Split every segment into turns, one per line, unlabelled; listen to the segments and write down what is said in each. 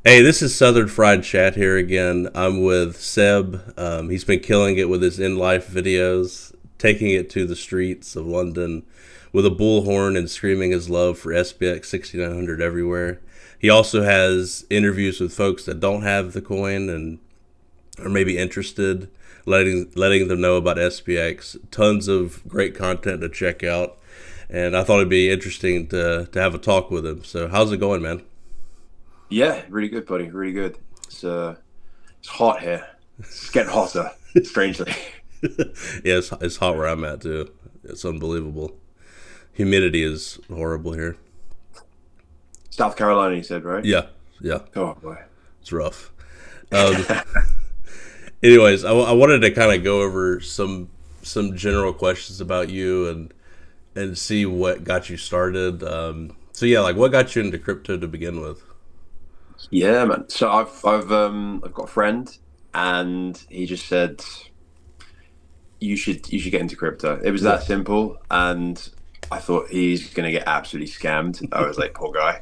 Hey, this is Southern Fried Chat here again. I'm with Seb. He's been killing it with his in-life videos, taking it to the streets of London with a bullhorn and screaming his love for SPX6900 everywhere. He also has interviews with folks that don't have the coin and are maybe interested, letting them know about SPX. Tons of great content to check out, and I thought it'd be interesting to have a talk with him. So, how's it going, man?
Yeah, really good, buddy. Really good. It's hot here. It's getting hotter, strangely.
Yeah, it's hot where I'm at too. It's unbelievable. Humidity is horrible here.
South Carolina, you said, right?
Yeah, yeah,
Oh boy.
it's rough. Um, anyways, I wanted to kind of go over some general questions about you and see what got you started. So yeah, like what got you into crypto to begin with?
Yeah, man. So I've got a friend, and he just said you should get into crypto. It was
Yeah,
that simple, and I thought he's gonna get absolutely scammed. I was like, poor guy.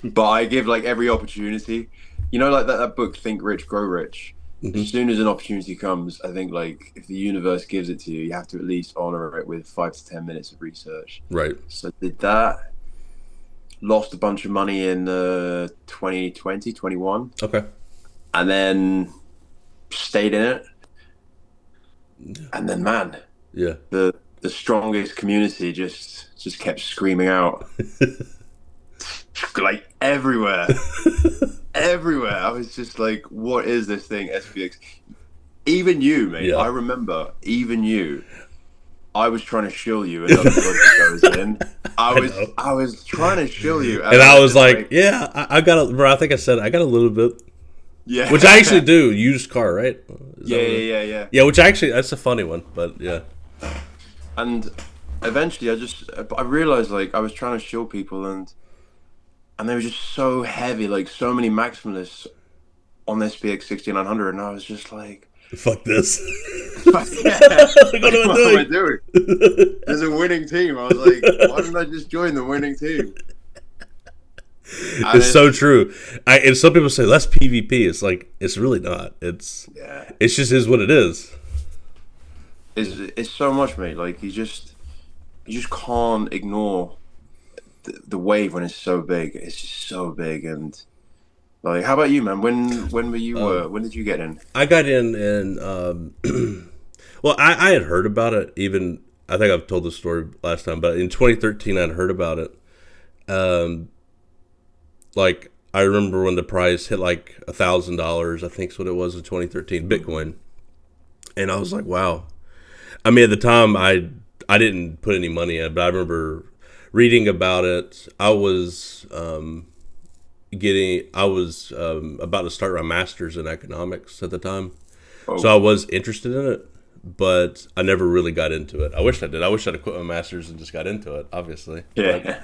But I give like every opportunity. You know, like that book, Think Rich, Grow Rich. As
hmm
soon as an opportunity comes, I think like if the universe gives it to you, you have to at least honor it with 5 to 10 minutes of research.
right.
So I did that. Lost a bunch of money in 2020, 21,
Okay.
and then stayed in it. And then, man,
Yeah.
the strongest community just kept screaming out like everywhere. Everywhere. I was just like, what is this thing, SPX? Even you, mate.
Yeah.
I remember, even you. I was trying to shill you another project I was in. I
I
was
know.
I was trying to shill you, and
And
I
I
was
was
just
like,
like,
yeah, I got a, bro, I think I said I got a little bit, which I actually
yeah,
do. Used car, right? Is
yeah,
that what
yeah, yeah, yeah.
Yeah, which actually that's a funny one, but yeah,
And eventually, I realized like I was trying to shill people, and they were just so heavy, like so many maximalists on this SPX 6900, and I was just like,
fuck this.
yeah,
What
like
am I
what am I
doing?
doing? There's a winning team. I was like, why didn't I just join the winning team? And
It's so true. And some people say that's PvP. It's like it's really not.
yeah,
It's just is what it is.
it's so much, mate. Like you just can't ignore the wave when it's so big. It's just so big. And like, how about you, man? When were you? When did you get in?
I got in well, I had heard about it. Even I think I've told this story last time, but in 2013 I'd heard about it. Um, like I remember when the price hit like $1,000. I think is what it was in 2013 Bitcoin, and I was like, wow. I mean, at the time, I didn't put any money in, but I remember reading about it. I was about to start my master's in economics at the time, so
Oh,
I was interested in it, but I never really got into it. I wish I did. I wish I'd quit my master's and just got into it, obviously, but
yeah.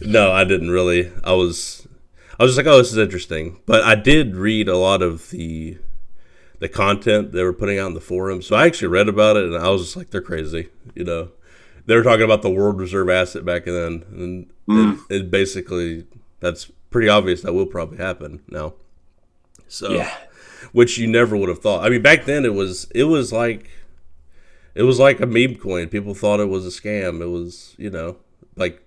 no, I didn't really. I was just like, oh, this is interesting, but I did read a lot of the content they were putting out in the forum. So I actually read about it, and I was just like, they're crazy. They were talking about the world reserve asset back then, and
Mm,
it basically that's pretty obvious that will probably happen now. So,
yeah.
which you never would have thought. I mean, back then it was like a meme coin. People thought it was a scam. It was like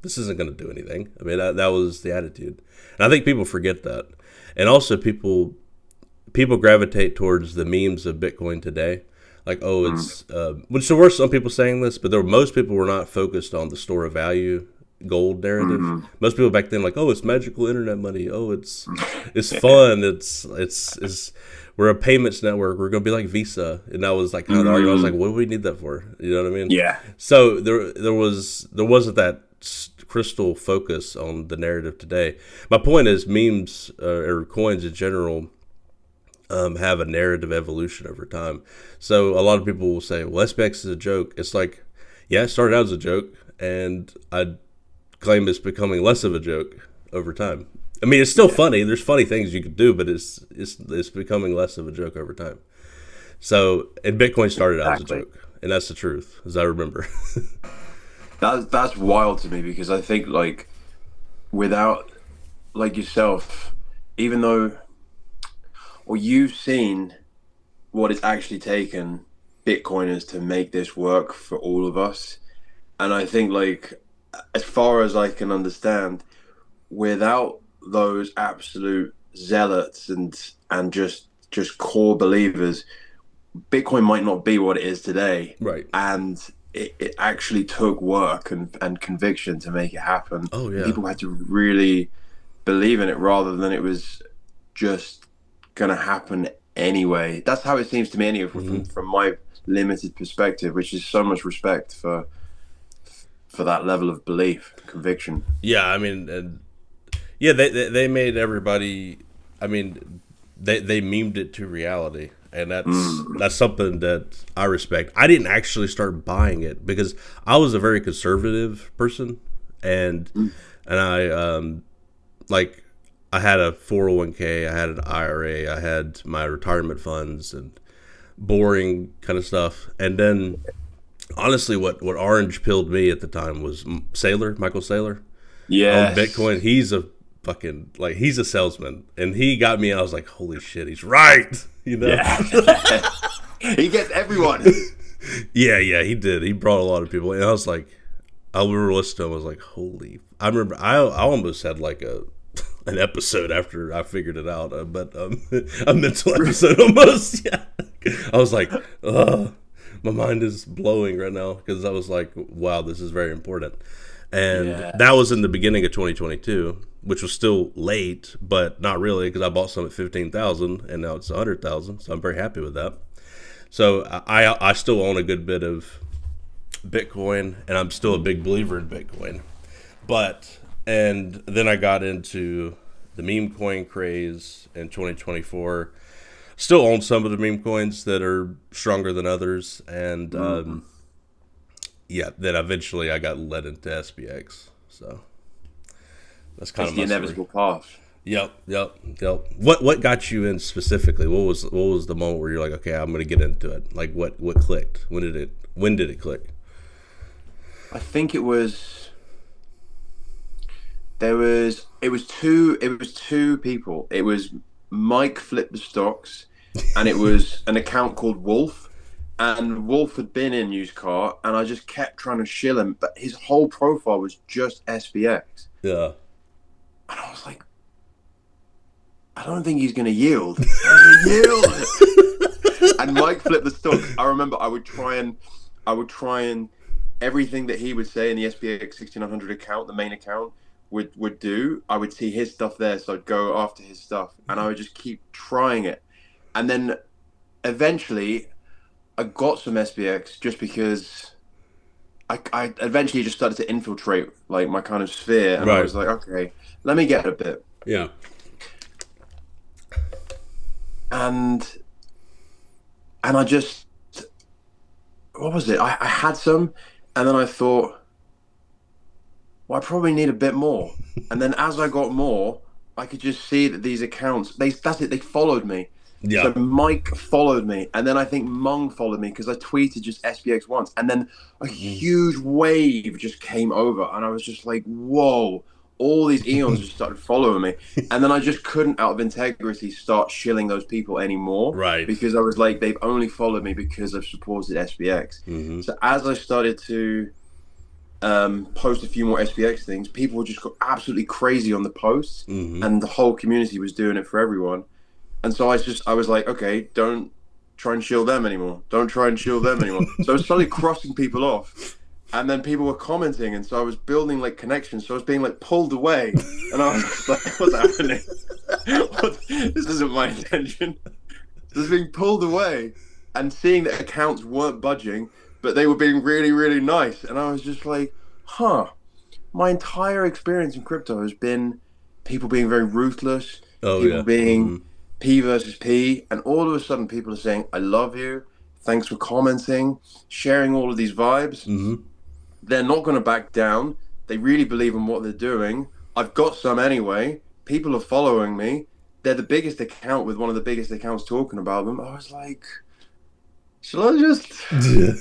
this isn't going to do anything. I mean, that was the attitude, and I think people forget that, and also people gravitate towards the memes of Bitcoin today. Like, oh,
Mm,
which there were some people saying this, but most people were not focused on the store of value gold narrative.
mm.
Most people back then, like, oh, it's magical internet money. Oh, it's fun. It's we're a payments network. We're gonna be like Visa, and that was like kind of the argument. I was like,
Mm,
what do we need that for? You know what I mean?
yeah.
So there wasn't that crystal focus on the narrative today. My point is memes or coins in general have a narrative evolution over time. So a lot of people will say, well, SPX is a joke. It's like, yeah, it started out as a joke, and I claim it's becoming less of a joke over time. I mean, it's still
Yeah.
funny. There's funny things you could do, but it's becoming less of a joke over time. So, and Bitcoin started out as a
Exactly.
joke, and that's the truth, as I remember.
That's wild to me because I think like without like yourself, even though, or you've seen what it's actually taken Bitcoiners to make this work for all of us. And I think, like, as far as I can understand, without those absolute zealots and just core believers, Bitcoin might not be what it is today.
Right.
And it actually took work and conviction to make it happen.
Oh
And
yeah.
people had to really believe in it rather than it was just going to happen anyway. That's how it seems to me anyway,
Hmm.
from my limited perspective, which is so much respect for that level of belief, conviction.
Yeah, I mean, yeah, they made everybody. I mean, they memed it to reality, and
Mm.
that's something that I respect. I didn't actually start buying it because I was a very conservative person, and
Mm.
I like I had a 401k, I had an IRA, I had my retirement funds and boring kind of stuff, and then honestly, what orange pilled me at the time was Michael Saylor on
Yes.
Bitcoin. He's a fucking like he's a salesman, and he got me. And I was like, holy shit, he's right. You know?
Yeah. He gets everyone.
Yeah, yeah, he did. He brought a lot of people, and I was like, I remember listening to him. I was like, holy. I remember I almost had like an episode after I figured it out, but a mental episode almost. Yeah, I was like, ugh. My mind is blowing right now because I was like, wow, this is very important. And that was in
Yes.
the beginning of 2022, which was still late, but not really because I bought some at 15,000 and now it's 100,000. So I'm very happy with that. So I still own a good bit of Bitcoin and I'm still a big believer in Bitcoin. But, and then I got into the meme coin craze in 2024. Still own some of the meme coins that are stronger than others. And,
Mm.
yeah, then eventually I got led into SPX. So that's kind
It's
of
the
my story.
inevitable path.
Yep, yep, yep. What got you in specifically? What was the moment where you're like, okay, I'm gonna get into it? Like what clicked? When did it click?
I think it was two people. It was Mike Flip the Stocks, and it was an account called Wolf. And Wolf had been in used car, and I just kept trying to shill him, but his whole profile was just SPX.
Yeah.
And I was like, I don't think he's gonna yield. I was like, yield. And Mike Flip the Stocks, I remember I would try and everything that he would say in the SPX6900 account, the main account, would do. I would see his stuff there, so I'd go after his stuff, and I would just keep trying it. And then eventually, I got some SPX just because I eventually just started to infiltrate like my kind of sphere, and I
Right.
was like, okay, let me get a bit.
Yeah.
And I just, what was it? I had some, and then I thought, well, I probably need a bit more. And then as I got more, I could just see that these accounts, that's it, they followed me.
Yeah.
So Mike followed me, and then I think Mung followed me because I tweeted just SPX once, and then a huge wave just came over, and I was just like, "Whoa!" All these eons just started following me, and then I just couldn't, out of integrity, start shilling those people anymore
Right.
because I was like, they've only followed me because I've supported SPX.
Mm-hmm.
So as I started to post a few more SPX things, people just got absolutely crazy on the posts,
Mm-hmm.
and the whole community was doing it for everyone. And so I was like, okay, don't try and shield them anymore. Don't try and shield them anymore. So I was slowly crossing people off, and then people were commenting, and so I was building like connections. So I was being like pulled away, and I was just like, what's happening? This isn't my intention. So I was being pulled away, and seeing that accounts weren't budging, but they were being really, really nice, and I was just like, huh. My entire experience in crypto has been people being very ruthless,
Oh
people
yeah. Mm-hmm.
being P versus P, and all of a sudden people are saying, I love you, thanks for commenting, sharing all of these vibes.
Mm-hmm.
They're not going to back down. They really believe in what they're doing. I've got some anyway. People are following me. They're the biggest account with one of the biggest accounts talking about them. I was like, shall I just.
Yeah.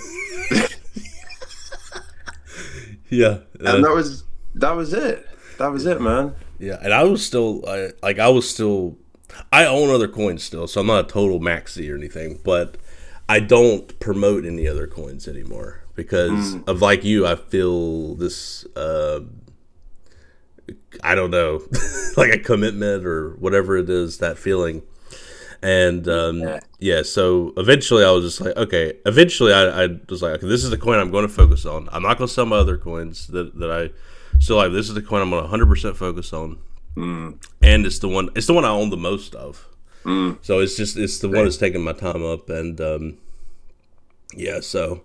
Yeah.
And that was it. That was it, man.
Yeah, and I was still I was still I own other coins still, so I'm not a total maxi or anything, but I don't promote any other coins anymore because
Mm,
of like you. I feel this I don't know, like a commitment or whatever it is, that feeling. And
yeah.
yeah, so eventually I was just like, okay. Eventually I was like, okay, this is the coin I'm going to focus on. I'm not going to sell my other coins that I still have. This is the coin I'm going to 100% focus on,
Mm,
and it's the one. It's the one I own the most of.
mm.
So it's the one that's taking my time up, and yeah. So,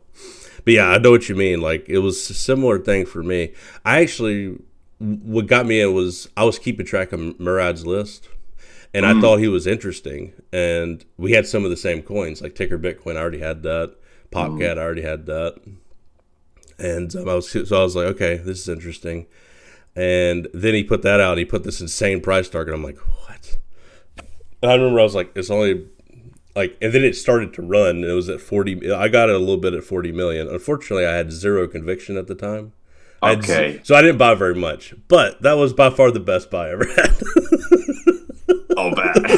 but yeah, I know what you mean. Like it was a similar thing for me. I actually what got me in was I was keeping track of Murad's list, and I
Mm,
thought he was interesting. And we had some of the same coins, like Ticker Bitcoin. I already had that.
mm.
Popcat, I already had that. And I was like, okay, this is interesting. And then he put that out. He put this insane price target. I'm like, what? And I remember I was like, it's only like, and then it started to run. And it was at 40. I got it a little bit at 40 million. Unfortunately, I had zero conviction at the time.
Okay.
So I didn't buy very much, but that was by far the best buy I ever had.
Oh, bad.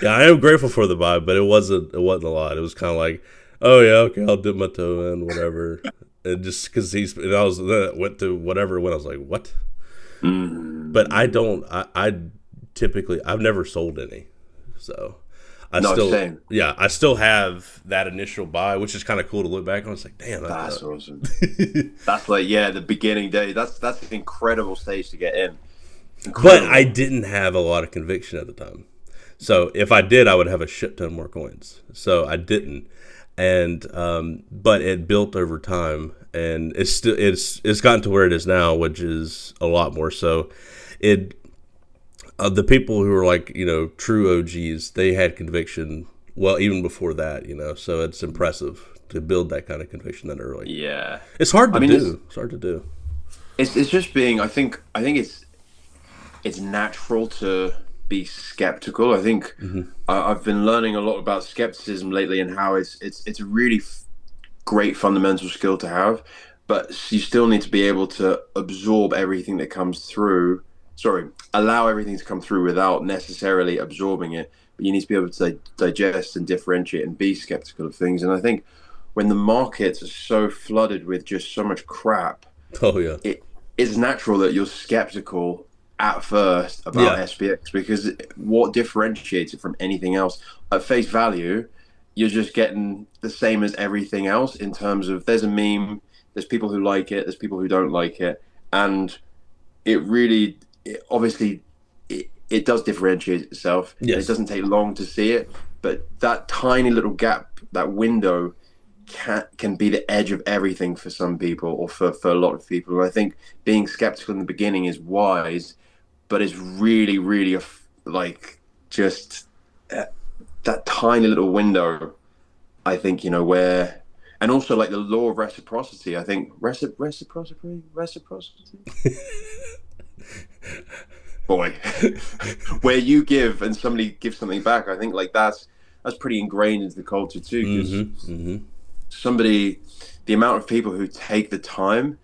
Yeah, I am grateful for the buy, but it wasn't a lot. It was kind of like, oh yeah, okay, I'll dip my toe in, whatever. And just because and I was then it went to whatever when I was like, what? But I
Mm.
don't. I typically I've never sold any, so I
No,
still
same.
I still have that initial buy, which is kind of cool to look back on. It's like, damn,
That's awesome. That's like, yeah, the beginning day. That's an incredible stage to get in.
but I
Incredible.
didn't have a lot of conviction at the time. So if I did, I would have a shit ton more coins. So I didn't, and but it built over time, and it's gotten to where it is now, which is a lot more. So it the people who are like true OGs, they had conviction. Well, even before that, so it's impressive to build that kind of conviction that early.
Yeah.
It's hard
I
to
mean,
do. It's hard to do.
it's just being. I think it's natural to be skeptical. I think
Hmm.
I've been learning a lot about skepticism lately and how it's a really great fundamental skill to have, but you still need to be able to absorb everything that comes through. Sorry, allow everything to come through without necessarily absorbing it. But you need to be able to digest and differentiate and be skeptical of things. And I think when the markets are so flooded with just so much crap,
Oh yeah,
it is natural that you're skeptical at first about
yeah,
SPX because what differentiates it from anything else? At face value, you're just getting the same as everything else in terms of there's a meme, there's people who like it, there's people who don't like it, and obviously it does differentiate itself, and it
yes,
doesn't take long to see it, but that tiny little gap, that window can be the edge of everything for some people or for a lot of people. And I think being skeptical in the beginning is wise, but it's really, really like just uh, that tiny little window. I think where, and also like the law of reciprocity. I think reciprocity. Boy, where you give and somebody gives something back. I think like that's pretty ingrained into the culture too, because
mm-hmm, mm-hmm,
somebody, the amount of people who take the time,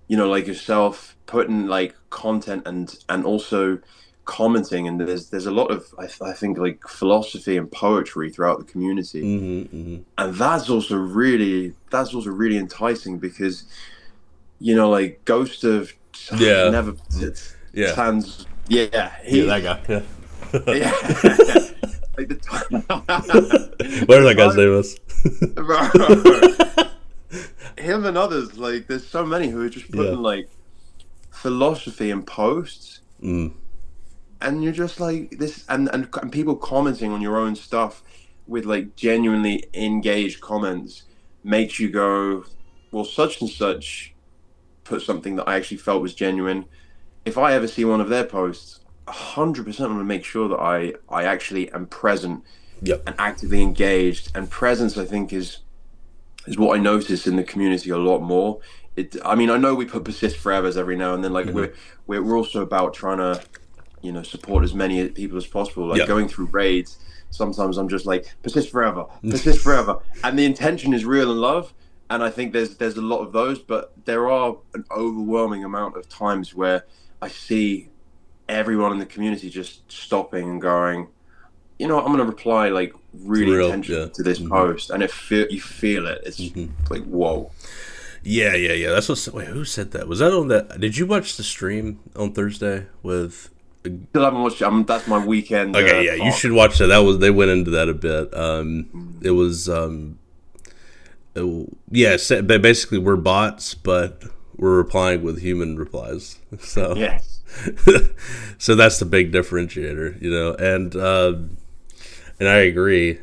like yourself, putting like content and also commenting, and there's a lot of I think like philosophy and poetry throughout the community,
mm-hmm, mm-hmm.
and that's also really enticing because like Ghost of I can
Yeah,
never
yeah,
Sans, yeah,
yeah, that guy. Yeah.
yeah. Like the
Whatever
the
that guy's
time,
name is.
bro, him and others, like there's so many who are just
Yeah.
putting like philosophy in posts,
Mm.
and you're just like this, and people commenting on your own stuff with like genuinely engaged comments makes you go, well, such and such put something that I actually felt was genuine. If I ever see one of their posts, 100% I'm going to make sure that I actually am present
Yep.
and actively engaged. And presence, I think, is what I notice in the community a lot more. I mean, I know we put persist forevers every now and then. Like
Mm-hmm.
we're also about trying to support as many people as possible. Like
Yep.
going through raids, sometimes I'm just like persist forever, and the intention is real and love. And I think there's a lot of those, but there are an overwhelming amount of times where I see everyone in the community just stopping and going, you know what, I'm going to reply like
For
really
real, yeah.
intentionally to this
Hmm.
post, and you feel it. It's like whoa.
Yeah, yeah, yeah. That's what. Wait, who said that? Was that on that? Did you watch the stream on Thursday with?
Still haven't watched it. That's my weekend
Okay, yeah, you
part.
should watch that. That was they went into that a bit. It
Mm.
was yeah. Basically, we're bots, but we're replying with human replies. So,
Yes,
so that's the big differentiator, you know. And I agree.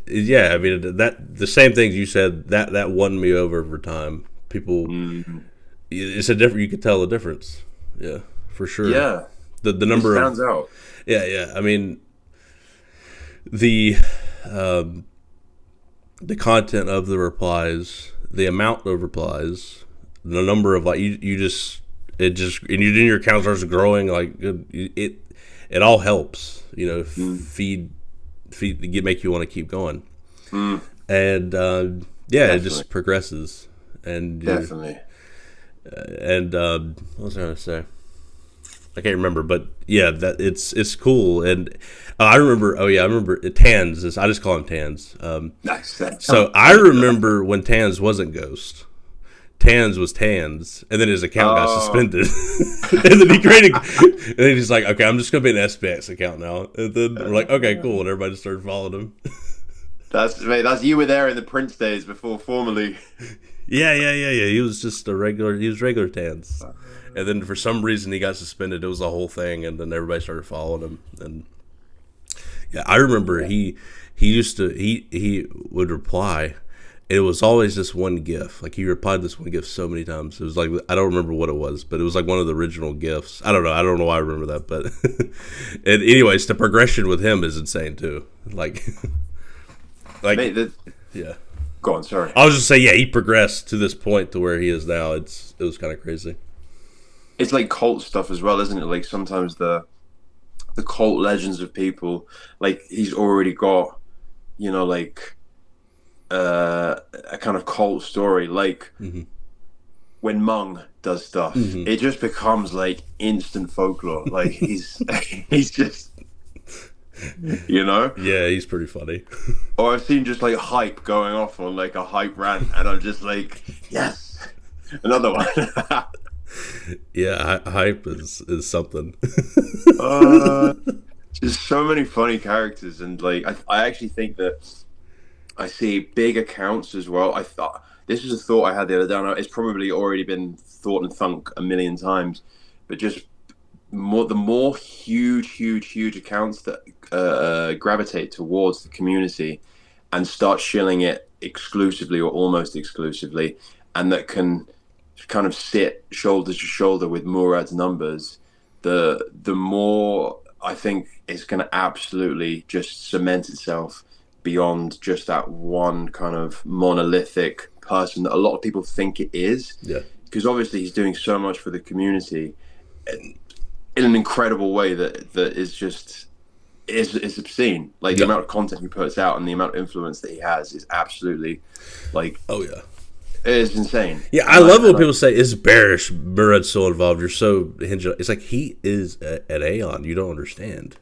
Yeah. I mean, that the same things you said that won me over time. People,
mm.
it's a different. You could tell the difference. Yeah, for sure.
Yeah,
The
it
number of
stands out.
yeah, yeah. I mean, the um, the content of the replies, the amount of replies, the number of like you just it just and your account starts growing like it all helps, you know,
Mm.
make you want to keep going,
Mm.
and yeah, it
Definitely,
just progresses, and you
definitely.
and what was I gonna say? I can't remember, but yeah, that it's cool, and I remember. Oh yeah, I remember Tans. I just call him Tans.
Nice.
So I remember when Tans wasn't Ghost. Tans was Tans, and then his account got
Oh,
suspended, and then he created. And then he's like, "Okay, I'm just gonna be an SPX account now." And then we're like, "Okay, cool," and everybody just started following him.
that's mate. That's you were there in the Prince days before formally.
Yeah, yeah, yeah, yeah. He was just a regular. He was regular Tans, and then for some reason he got suspended. It was the whole thing, and then everybody started following him. And yeah, I remember
Yeah.
he used to he would reply. It was always this one GIF. Like he replied this one GIF so many times. It was like I don't remember what it was, but it was like one of the original GIFs. I don't know. I don't know why I remember that, but and anyways, the progression with him is insane too. Like
Mate,
like yeah.
go on. Sorry.
I was just saying, yeah, he progressed to this point to where he is now. It was kind of crazy.
It's like cult stuff as well, isn't it? Like sometimes the cult legends of people, like he's already got, you know, like a kind of cult story. Like
Hmm.
when Mung does stuff,
Hmm.
it just becomes like instant folklore. Like he's just, you know.
Yeah, he's pretty funny.
Or I've seen just like hype going off on like a hype rant, and I'm just like, yes, another one.
Yeah, hype is something.
uh, there's so many funny characters, and like I actually think that I see big accounts as well. I thought this was a thought I had the other day. I know it's probably already been thought and thunk a million times, but just the more huge accounts that gravitate towards the community and start shilling it exclusively or almost exclusively, and that can kind of sit shoulder to shoulder with Murad's numbers, the more I think it's going to absolutely just cement itself beyond just that one kind of monolithic person that a lot of people think it is.
Yeah.
Because obviously he's doing so much for the community in an incredible way that is just is obscene. Like the
Yeah.
amount of content he puts out and the amount of influence that he has is absolutely like
Oh yeah.
it is insane.
Yeah, I
And
love when
I
people say, "Is bearish Murad's so involved? You're so hinged." It's like he is an Aeon. You don't understand.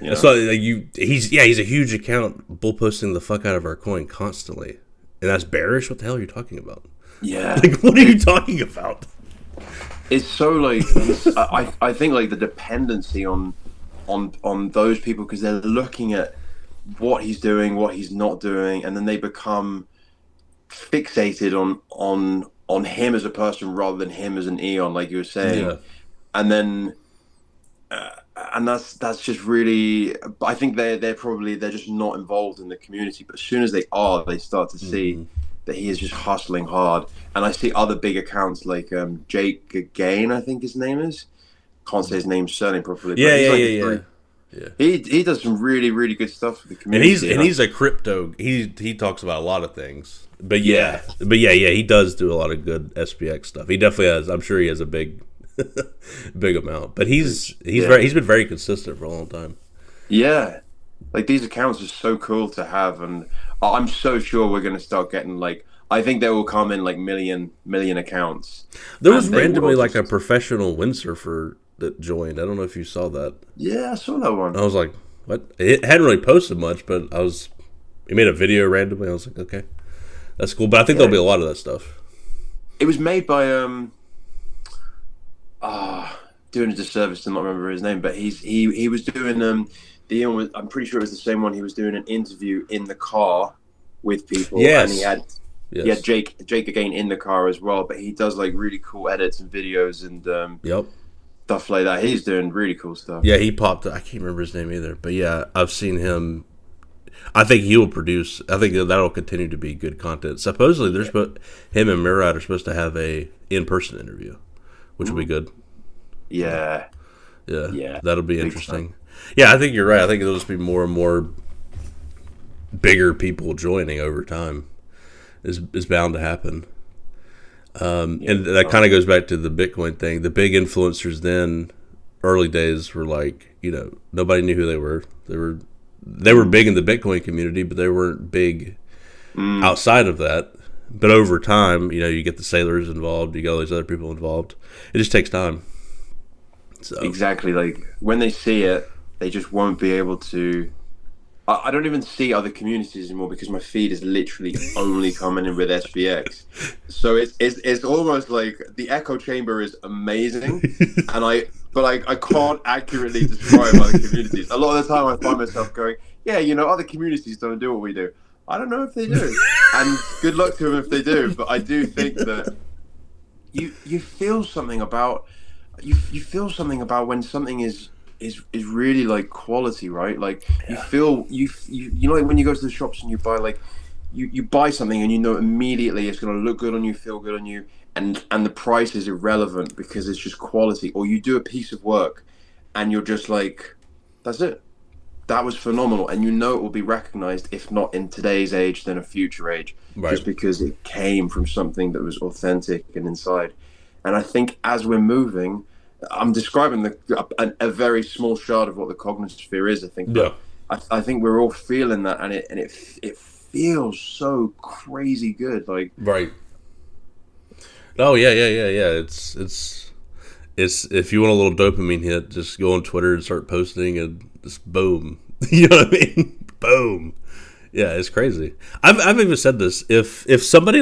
you
That's
know
why like he's a huge account bull posting the fuck out of our coin constantly, and that's bearish. What the hell are you talking about?
yeah
Like, what are you talking about?
it's so like I think like the dependency on those people because they're looking at what he's doing, what he's not doing, and then they become fixated on him as a person rather than him as an Eon, like you were saying.
Yeah.
And then and that's just really I think they're probably they're just not involved in the community. But as soon as they are, they start to see
Hmm.
that he is just hustling hard. And I see other big accounts like Jake Gain, I think his name is. Can't say his name surname properly, but
Yeah,
he's
yeah,
like a
yeah, yeah,
three.
yeah.
He does some really good stuff for the
And he's
community,
and
and I,
he's a crypto. He talks about a lot of things.
yeah,
But yeah, yeah. He does do a lot of good SPX stuff. He definitely has. I'm sure he has a big, big amount. But
yeah,
he's been very consistent for a long time.
yeah. Like these accounts are so cool to have, and I'm so sure we're going to start getting like I think they will come in like million accounts,
There was
and they will
randomly like a
just
professional windsurfer that joined. I don't know if you saw that.
Yeah, I saw that one.
I was like, what? It hadn't really posted much, but he made a video randomly. I was like, okay, that's cool. But I think
Yeah,
there'll be a lot of that stuff.
it was made by doing a disservice to not remember his name, but he was doing I'm pretty sure it was the same one. He was doing an interview in the car with people, and he
Yes.
had
Yes.
Jake again in the car as well. But he does like really cool edits and videos and
Yep.
stuff like that. He's doing really cool stuff.
Yeah, he popped. I can't remember his name either, but yeah, I've seen him. I think he will produce. I think that'll continue to be good content. Supposedly, him and Murad are supposed to have a in-person interview, which will be good.
Yeah,
Yeah,
yeah,
that'll be
big
interesting. Yeah, I think you're right. I think there'll just be more and more bigger people joining over time. Is bound to happen.
Yeah.
And that kind of goes back to the Bitcoin thing. The big influencers then, early days, were like, nobody knew who they were. They were big in the Bitcoin community, but they weren't big outside of that. But over time, you get the sailors involved, you get all these other people involved. It just takes time. So
Exactly. Like when they see it, they just won't be able to. I don't even see other communities anymore because my feed is literally only coming in with SPX. So it's almost like the echo chamber is amazing, and I can't accurately describe other communities. A lot of the time, I find myself going, yeah, other communities don't do what we do. I don't know if they do, and good luck to them if they do. But I do think that you feel something about you feel something about when something is really like quality, right? Like you feel like when you go to the shops and you buy like you buy something and immediately it's going to look good on you, feel good on you, and the price is irrelevant because it's just quality. Or you do a piece of work and you're just like, that's it, that was phenomenal, and it will be recognized, if not in today's age then a future age,
right.
just because it came from something that was authentic and inside. And I think as we're moving, I'm describing a very small shard of what the cognosphere is, I think,
Yeah.
but I think we're all feeling that, and it feels so crazy good. Like,
Right. Oh yeah. It's if you want a little dopamine hit, just go on Twitter and start posting, and just boom. You know what I mean? Boom. Yeah, it's crazy. I've even said this. If somebody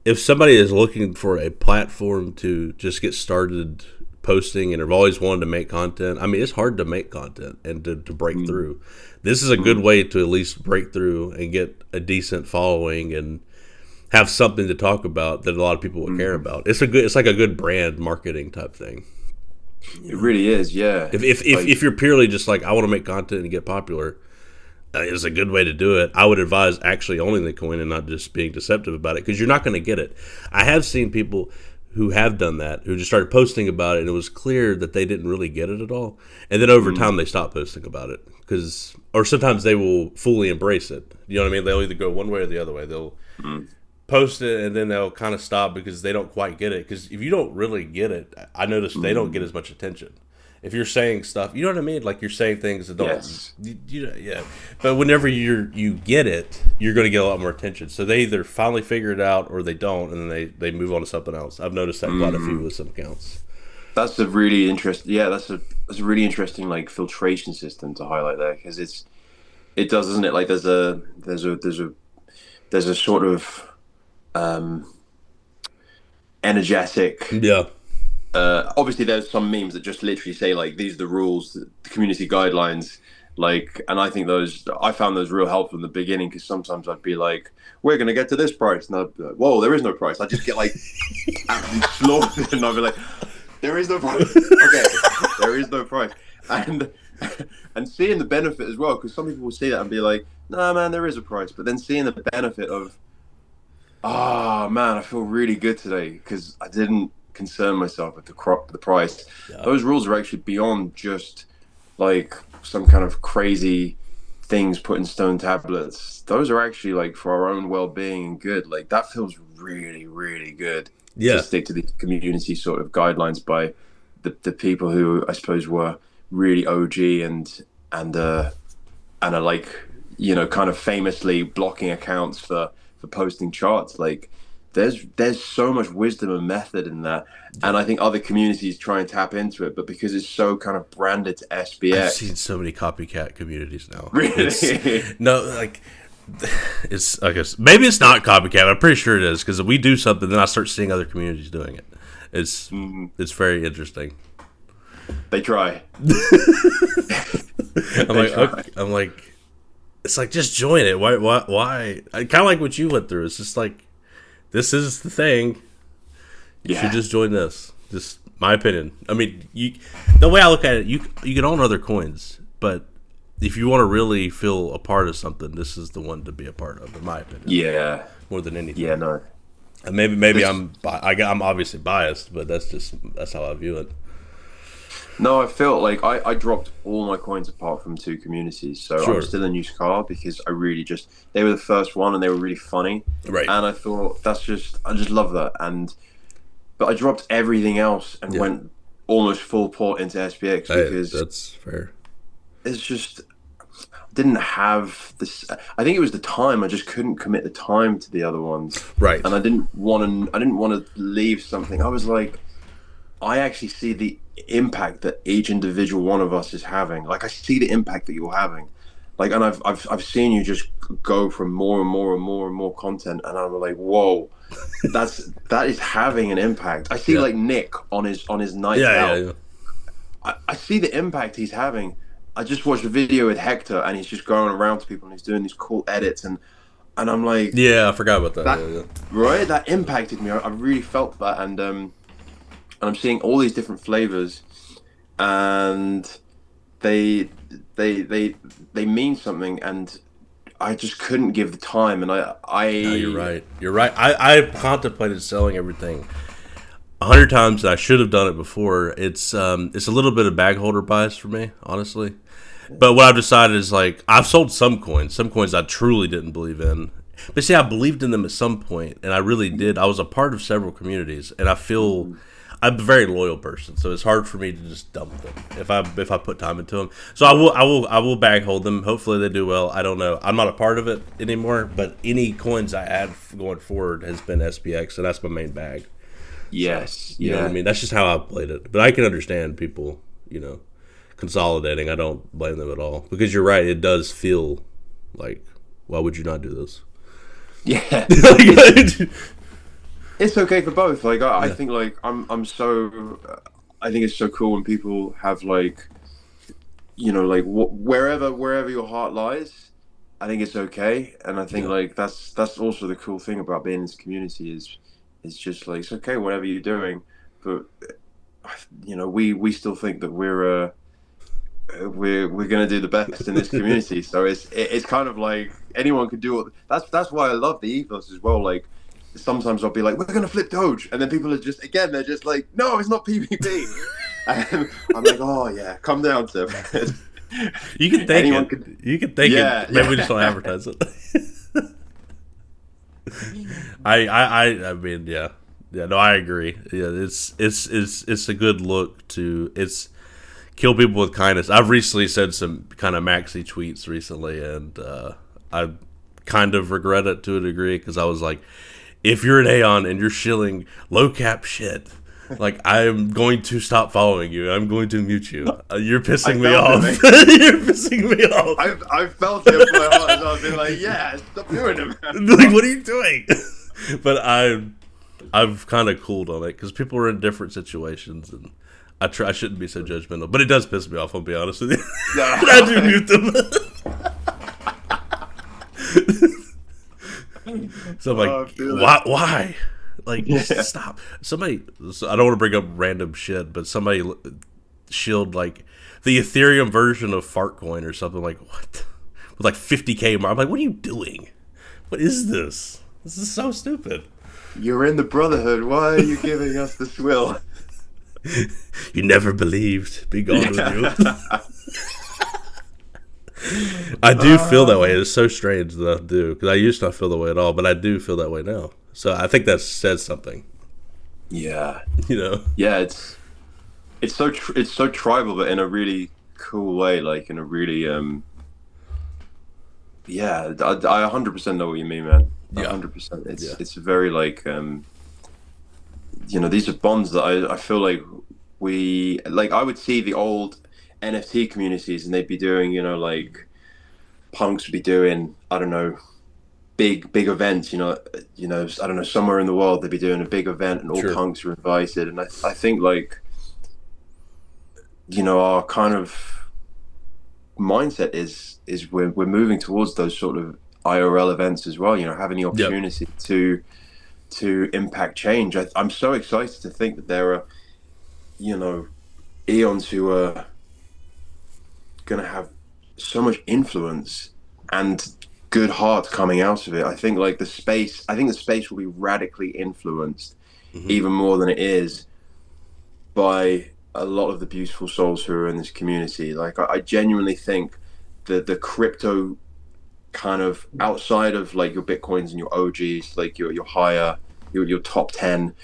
if somebody is looking for a platform to just get started posting and have always wanted to make content, I mean, it's hard to make content and to break through. This is a good way to at least break through and get a decent following and have something to talk about that a lot of people will care about. It's like a good brand marketing type thing.
it really is, yeah.
If you're purely just like, I want to make content and get popular, is a good way to do it. I would advise actually owning the coin and not just being deceptive about it, because you're not going to get it. I have seen people who have done that, who just started posting about it, and it was clear that they didn't really get it at all. And then over time, they stopped posting about it, or sometimes they will fully embrace it. You know what I mean? They'll either go one way or the other way. They'll post it and then they'll kind of stop because they don't quite get it. Because if you don't really get it, I noticed they don't get as much attention. If you're saying stuff, you know what I mean? Like you're saying things that don't,
Yes.
Yeah. But whenever you get it, you're going to get a lot more attention. So they either finally figure it out or they don't, and then they move on to something else. I've noticed that quite a few with some accounts.
That's a really interesting. Yeah, that's a really interesting like filtration system to highlight there, because it does, isn't it? Like there's a sort of energetic.
Yeah.
Obviously, there's some memes that just literally say like, these are the rules, the community guidelines. Like, and I think I found those real helpful in the beginning, because sometimes I'd be like, we're going to get to this price. And I'd be like, whoa, there is no price. I just get like absolutely slaughtered. And I'd be like, there is no price. Okay, there is no price. And seeing the benefit as well, because some people will see that and be like, nah, man, there is a price. But then seeing the benefit of, man, I feel really good today because I didn't concern myself with the price.
Yeah.
Those rules are actually beyond just like some kind of crazy things put in stone tablets. Those are actually like for our own well-being and good. Like that feels really, really good.
Yeah.
To stick to the community sort of guidelines by the people who I suppose were really OG and are like, kind of famously blocking accounts for posting charts. Like there's so much wisdom and method in that,
Yeah.
and I think other communities try and tap into it, but because it's so kind of branded to
I've seen
SPX,
so many copycat communities now. It's
really,
no like it's I guess maybe it's not copycat. I'm pretty sure it is because we do something, then I start seeing other communities doing it. It's
mm,
it's very interesting.
they try.
I'm
They
like
try.
okay, I'm like it's like just join it. Why? Kind of like what you went through. It's just like this is the thing. You should
Yeah,
just join this. Just my opinion. I mean, the way I look at it, you can own other coins, but if you want to really feel a part of something, this is the one to be a part of, in my opinion,
yeah,
more than anything.
yeah. No,
And maybe
this.
I'm obviously biased, but that's how I view it.
No, I felt like I dropped all my coins apart from two communities. So I'm
Sure.
still in used car because I really just they were the first one and they were really funny.
Right.
And I thought I just love that. And but I dropped everything else and
Yeah.
went almost full port into SPX
Hey,
because
that's fair.
it's just didn't have this. I think it was the time. I just couldn't commit the time to the other ones.
Right.
And I didn't want to leave something. I was like I actually see the impact that each individual one of us is having. Like I see the impact that you're having. Like, and I've seen you just go from more and more and more and more content, and I'm like, whoa, that is having an impact. I see
Yeah.
like Nick on his nights
Yeah. Yeah.
out.
Yeah.
I see the impact he's having. I just watched a video with Hector, and he's just going around to people and he's doing these cool edits, and I'm like,
Yeah. I forgot about that.
that
Yeah. Yeah.
right, that impacted me. I really felt that, and I'm seeing all these different flavors, and they they they mean something, and I just couldn't give the time, and
No, you're
I
right. You're right. I contemplated selling everything 100 times, and I should have done it before. It's a little bit of bag holder bias for me, honestly. But what I've decided is like I've sold some coins I truly didn't believe in. But see, I believed in them at some point, and I really did. I was a part of several communities, and I feel I'm a very loyal person, so it's hard for me to just dump them if I put time into them. So I will bag hold them. Hopefully they do well. I don't know. I'm not a part of it anymore, but any coins I add going forward has been SPX, and that's my main bag. So
yes,
you know what I
yeah,
mean. That's just how I played it. But I can understand people, consolidating. I don't blame them at all because you're right. It does feel like why would you not do this?
yeah.
Like,
It's okay for both. Like I
yeah,
think like I'm so I think it's so cool when people have like like wherever your heart lies. I think it's okay, and I think
yeah,
like that's also the cool thing about being in this community is just like it's okay whatever you're doing, but we still think that we're gonna do the best in this community. So it's kind of like anyone could do it. That's why I love the ethos as well. Like sometimes I'll be like, we're gonna flip Doge, and then people are just again they're just like, no, it's not PvP. And I'm like, oh yeah, come down to it.
you can think
Anyone
it.
could,
You can think
yeah,
it. Maybe we just don't
yeah.
advertise it. I mean, yeah, yeah. No, I agree. Yeah, it's a good look to kill people with kindness. I've recently said some kind of maxi tweets recently, and I kind of regret it to a degree because I was like, if you're an Aeon and you're shilling low cap shit, like I'm going to stop following you. I'm going to mute you. You're
I
pissing me
felt
off.
it, mate.
You're pissing me off.
I've felt it with my heart. I've been like, yeah, stop doing it, man.
Like, what are you doing? But I've kind of cooled on it because people are in different situations, and I shouldn't be so judgmental. But it does piss me off. I'll be honest with you. And I do mute them. So I'm
Oh, I
like,
feel it.
why? Like,
Yeah.
stop. Somebody, so I don't want to bring up random shit, but somebody shield like the Ethereum version of Fartcoin or something like what? With like 50K. I'm like, what are you doing? What is this? This is so stupid.
You're in the Brotherhood. Why are you giving us the swill?
You never believed. Be gone with you.
Yeah.
I do feel that way. It's so strange that I do because I used to not feel that way at all, but I do feel that way now. So I think that says something.
Yeah.
You know?
Yeah, it's so tribal, but in a really cool way, like in a really yeah. I 100% know what you mean, man.
Yeah.
100%.
Yeah.
It's very like these are bonds that I feel like I would see the old NFT communities and they'd be doing, like punks would be doing, I don't know, big events, I don't know, somewhere in the world they'd be doing a big event and all
Sure.
punks are invited. And I think like, our kind of mindset is we're moving towards those sort of IRL events as well, having the
Yep.
opportunity to impact change. I'm so excited to think that there are, you know, eons who are going to have so much influence and good heart coming out of it. I think the space will be radically influenced
Hmm.
even more than it is by a lot of the beautiful souls who are in this community. Like I genuinely think that the crypto kind of outside of like your bitcoins and your OGs, like your higher your top 10,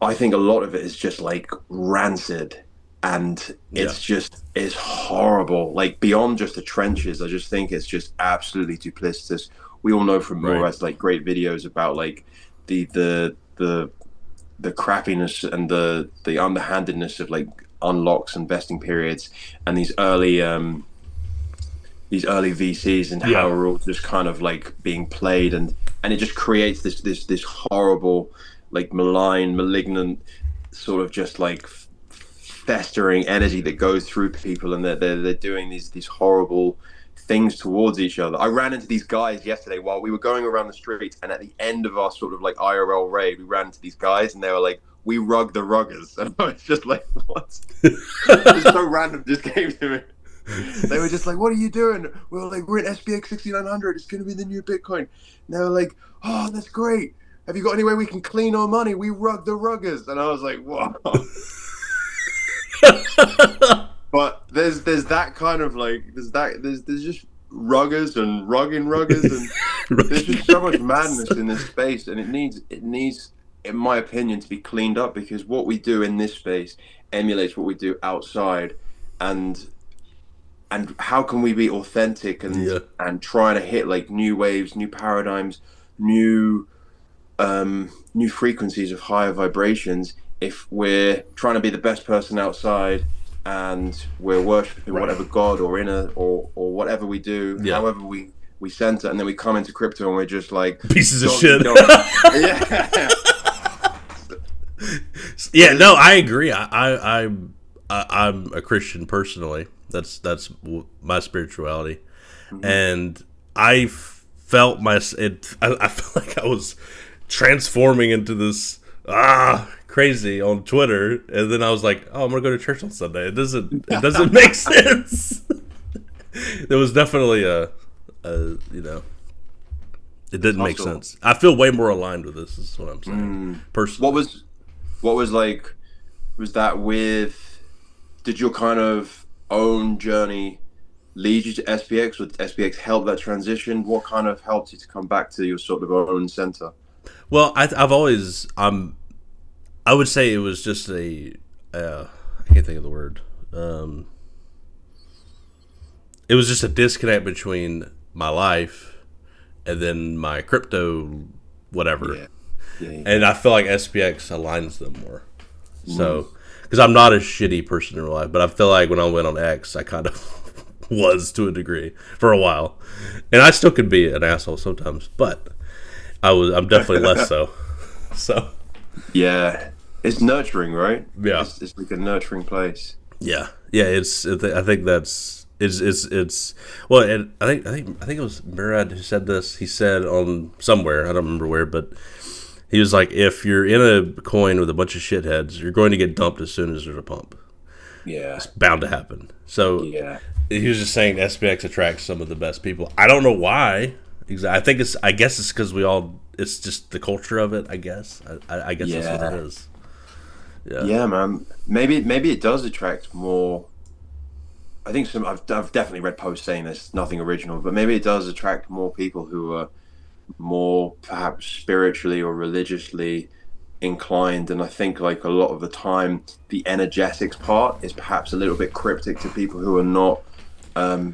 I think a lot of it is just like rancid and
Yeah.
it's horrible. Like beyond just the trenches, I just think it's just absolutely duplicitous. We all know from
Right.
Murad's like great videos about like the crappiness and the underhandedness of like unlocks and vesting periods and these early VCs and how
Yeah.
we're all just kind of like being played and it just creates this horrible like malign malignant sort of just like festering energy that goes through people and they're doing these horrible things towards each other. I ran into these guys yesterday while we were going around the streets and at the end of our sort of like IRL raid we ran into these guys and they were like we rug the ruggers and I was just like what? Just so random just came to me. They were just like, "What are you doing?" We were like, "We're in SPX6900. It's going to be the new Bitcoin." And they were like, "Oh, that's great. Have you got any way we can clean our money? We rug the ruggers." And I was like, "Whoa!" But there's that kind of like there's just ruggers and rugging ruggers and there's just so much madness in this space, and it needs, in my opinion, to be cleaned up because what we do in this space emulates what we do outside, and how can we be authentic
Yeah.
and trying to hit like new waves, new paradigms, new new frequencies of higher vibrations if we're trying to be the best person outside and we're worshiping
Right.
whatever god or inner or whatever we do,
Yeah.
however we center, and then we come into crypto and we're just like
Pieces of
doggy
shit.
dog. Yeah.
Yeah. No, I agree. I'm a Christian personally. That's my spirituality,
Mhm.
and felt I felt like I was transforming into this crazy on Twitter, and then I was like, oh, I'm gonna go to church on Sunday. It doesn't make sense. There was definitely a. It didn't make
Hustle.
sense. I feel way more aligned with this. Is what I'm saying
What
personally.
was like? Was that with? Did your kind of own journey lead you to SPX, or did SPX help that transition? What kind of helped you to come back to your sort of own center?
Well, I've always I would say it was just I can't think of the word. Um, it was just a disconnect between my life and then my crypto whatever,
Yeah, yeah.
and I feel like SPX aligns them more.
Mm.
So, because I'm not a shitty person in real life, but I feel like when I went on X, I kind of was to a degree for a while, and I still could be an asshole sometimes, but I'm definitely less so. So,
Yeah, it's nurturing, right?
yeah.
It's like a nurturing place.
Yeah, yeah. I think it's. Well, and I think it was Murad who said this. He said on somewhere, I don't remember where, but he was like, if you're in a coin with a bunch of shitheads, you're going to get dumped as soon as there's a pump.
Yeah,
It's bound to happen. So
yeah,
he was just saying SPX attracts some of the best people. I don't know why. I think it's. I guess it's because we all. It's just the culture of it. I guess. I guess that's what it
yeah,
is. Yeah.
yeah, man. Maybe it does attract more. I think I've definitely read posts saying this, nothing original, but maybe it does attract more people who are more perhaps spiritually or religiously inclined. And I think like a lot of the time, the energetics part is perhaps a little bit cryptic to people who are not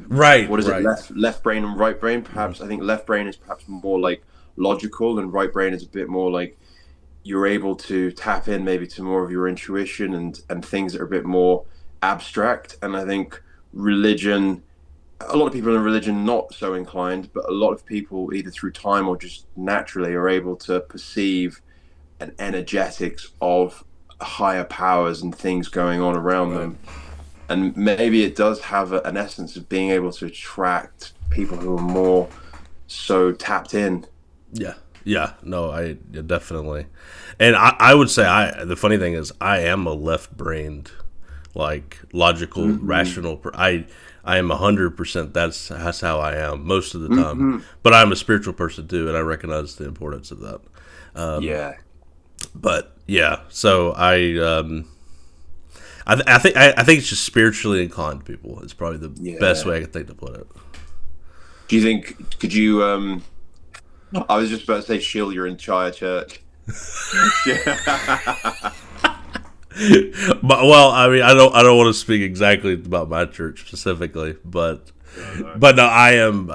Right,
what is it,
right.
left brain and right brain?
Hmm.
Perhaps I think left brain is perhaps more like logical, and right brain is a bit more like you're able to tap in maybe to more of your intuition and things that are a bit more abstract. And I think religion, a lot of people in religion not so inclined, but a lot of people either through time or just naturally are able to perceive an energetics of higher powers and things going on around
Right.
them. And maybe it does have an essence of being able to attract people who are more so tapped in.
Yeah. Yeah. No, I yeah, definitely. And I would say the funny thing is I am a left brained, like logical,
Hmm.
rational. I am 100%. That's how I am most of the time.
Hmm.
But I'm a spiritual person too, and I recognize the importance of that.
Yeah.
But yeah, so I think it's just spiritually inclined people. It's probably the best
Yeah.
way I could think to put it.
Do you think, could you, I was just about to say shield your entire church. Yeah.
But well, I mean, I don't want to speak exactly about my church specifically,
No, no.
but no, I am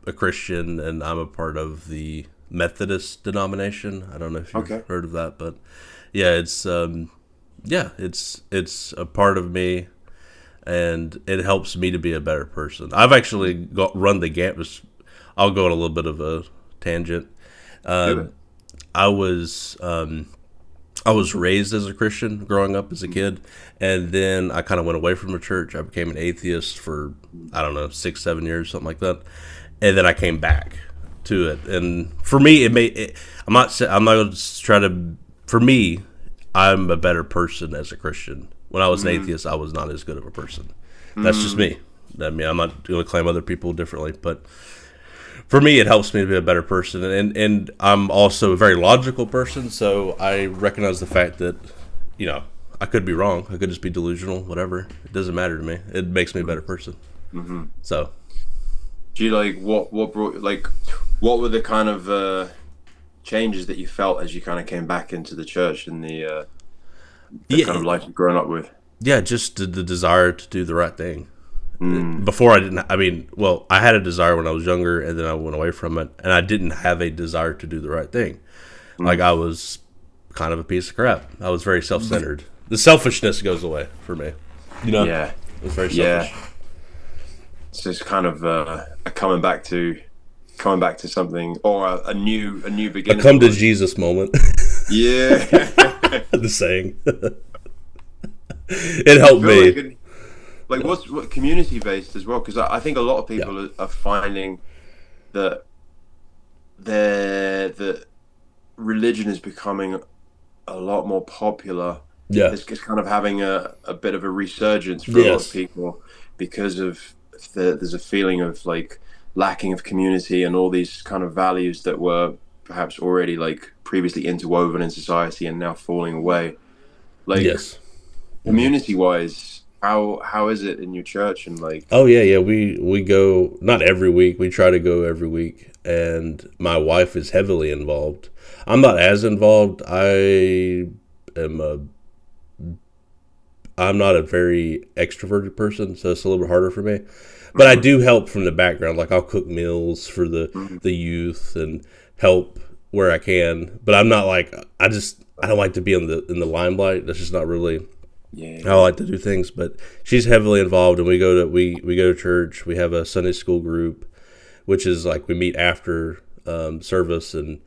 a Christian and I'm a part of the Methodist denomination. I don't know if you've
Okay.
heard of that, but yeah, it's a part of me and it helps me to be a better person. I've actually run the gamut. I'll go on a little bit of a tangent.
Do
Uh,
it.
I was I was raised as a Christian growing up as a kid, and then I kind of went away from the church. I became an atheist for I don't know 6 7 years, something like that, and then I came back to it. And for me, it made. I'm not going to try to. For me, I'm a better person as a Christian. When I was an
Mm,
atheist, I was not as good of a person. That's just
mm.
me. I mean, I'm not going to claim other people differently, but for me, it helps me to be a better person. And I'm also a very logical person, so I recognize the fact that, you know, I could be wrong. I could just be delusional, whatever. It doesn't matter to me. It makes me a better person.
Mm-hmm.
So,
Do you like what brought like what were the kind of changes that you felt as you kind of came back into the church and the kind
yeah,
of life you've grown up with?
yeah, just the desire to do the right thing.
Mm,
Before I didn't, I mean, well, I had a desire when I was younger, and then I went away from it, and I didn't have a desire to do the right thing. Like,
mm.
I was kind of a piece of crap. I was very self centered. The selfishness goes away for me. You know,
Yeah,
it was very
yeah.
selfish.
So it's kind of a coming back to something or a new
A
beginning
come to
almost.
Jesus moment.
Yeah.
The saying. It
Do you
helped
feel like
me.
like
Yeah.
what community based as well? Because I think a lot of
Yeah.
people are finding that that religion is becoming a lot more popular.
Yeah.
It's kind of having a bit of a resurgence for a lot of
Yes.
people because of there's a feeling of like lacking of community and all these kind of values that were perhaps already like previously interwoven in society and now falling away. Like
Yes. Hmm.
community wise, how is it in your church and like
Oh yeah, yeah. We go not every week. We try to go every week, and my wife is heavily involved. I'm not as involved. Am a I'm not a very extroverted person, so it's a little bit harder for me. But I
mhm,
do help from the background. Like I'll cook meals for
mhm,
the youth and help where I can. But I'm not like I don't like to be in the limelight. That's just not really how I
yeah,
like to do things. But she's heavily involved, and we go to church. We have a Sunday school group, which is like we meet after service and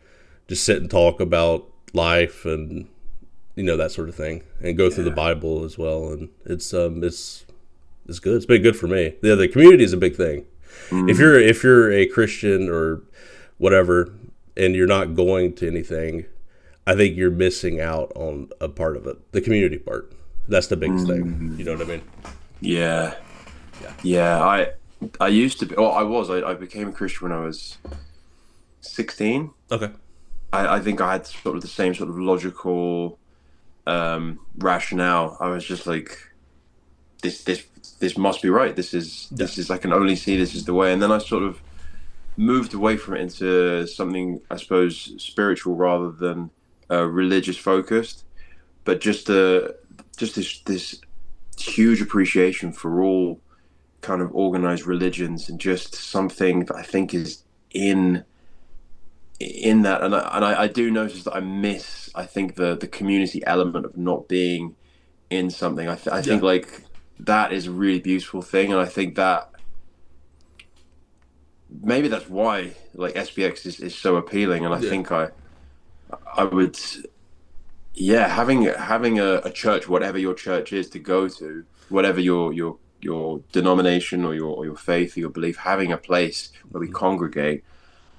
just sit and talk about life and that sort of thing, and go through the
yeah,
Bible as well. And it's good. It's been good for me. The community is a big thing.
mm,
If you're a Christian or whatever, and you're not going to anything, I think you're missing out on a part of it. The community part. That's the biggest thing.
mm,
You know what I mean?
yeah,
Yeah.
yeah. I used to be. Well, I became a Christian when I was 16.
Okay.
I think I had sort of the same sort of logical rationale. I was just like, this this this must be right.
Yeah.
This is I can only see this is the way. And then I sort of moved away from it into something I suppose spiritual rather than religious focused. But just this huge appreciation for all kind of organized religions, and just something that I think is in that. And I do notice that I think the community element of not being in something. I think
Yeah.
like that is a really beautiful thing, and I think that maybe that's why like SPX is so appealing. And I
Yeah.
think I would, yeah, having a church, whatever your church is to go to, whatever your denomination or your faith or your belief, having a place where we congregate.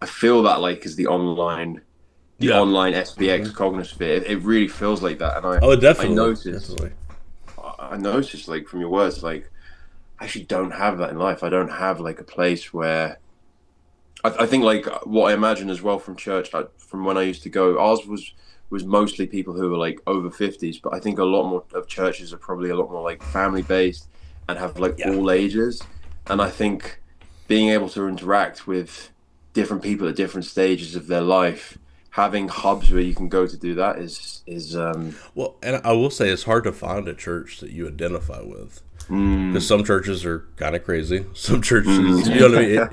I feel that like is the
Yeah.
online
Hmm.
SPX cognosphere. It really feels like that, and
Oh,
I
definitely,
notice
definitely.
I noticed like from your words, like I actually don't have that in life. I don't have like a place where I think like what I imagine as well from church, like, from when I used to go, ours was mostly people who were like over 50s, but I think a lot more of churches are probably a lot more like family based and have like
Yeah.
all ages. And I think being able to interact with different people at different stages of their life, having hubs where you can go to do that is
Well, and I will say it's hard to find a church that you identify with, because
mm,
some churches are kind of crazy. Some churches, you know what I mean.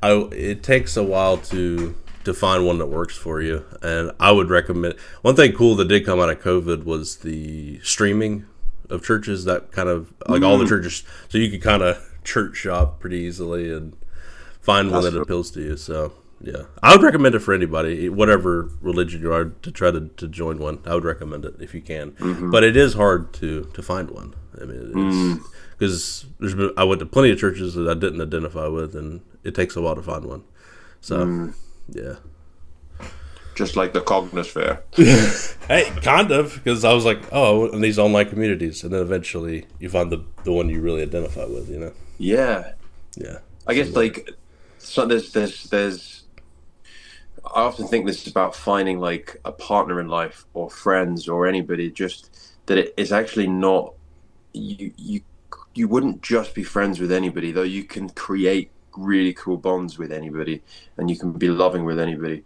mm.
It takes a while to find one that works for you, and I would recommend. One thing cool that did come out of COVID was the streaming of churches. That kind of like all the
Mm.
churches, so you could kind of church shop pretty easily and find one
That's
that
cool.
appeals to you. So yeah, I would recommend it for anybody, whatever religion you are, to try to join one. I would recommend it if you can,
Hmm.
but it is hard to find one. I mean, it's
Mm.
because I went to plenty of churches that I didn't identify with, and it takes a while to find one. So
Mm.
yeah.
Just like the cognosphere.
Hey, kind of, because I was like, oh, in these online communities, and then eventually you find the one you really identify with, you know?
Yeah.
Yeah,
I guess
similar.
like so there's I often think this is about finding like a partner in life or friends or anybody, just that it is actually not you you wouldn't just be friends with anybody, though you can create really cool bonds with anybody and you can be loving with anybody,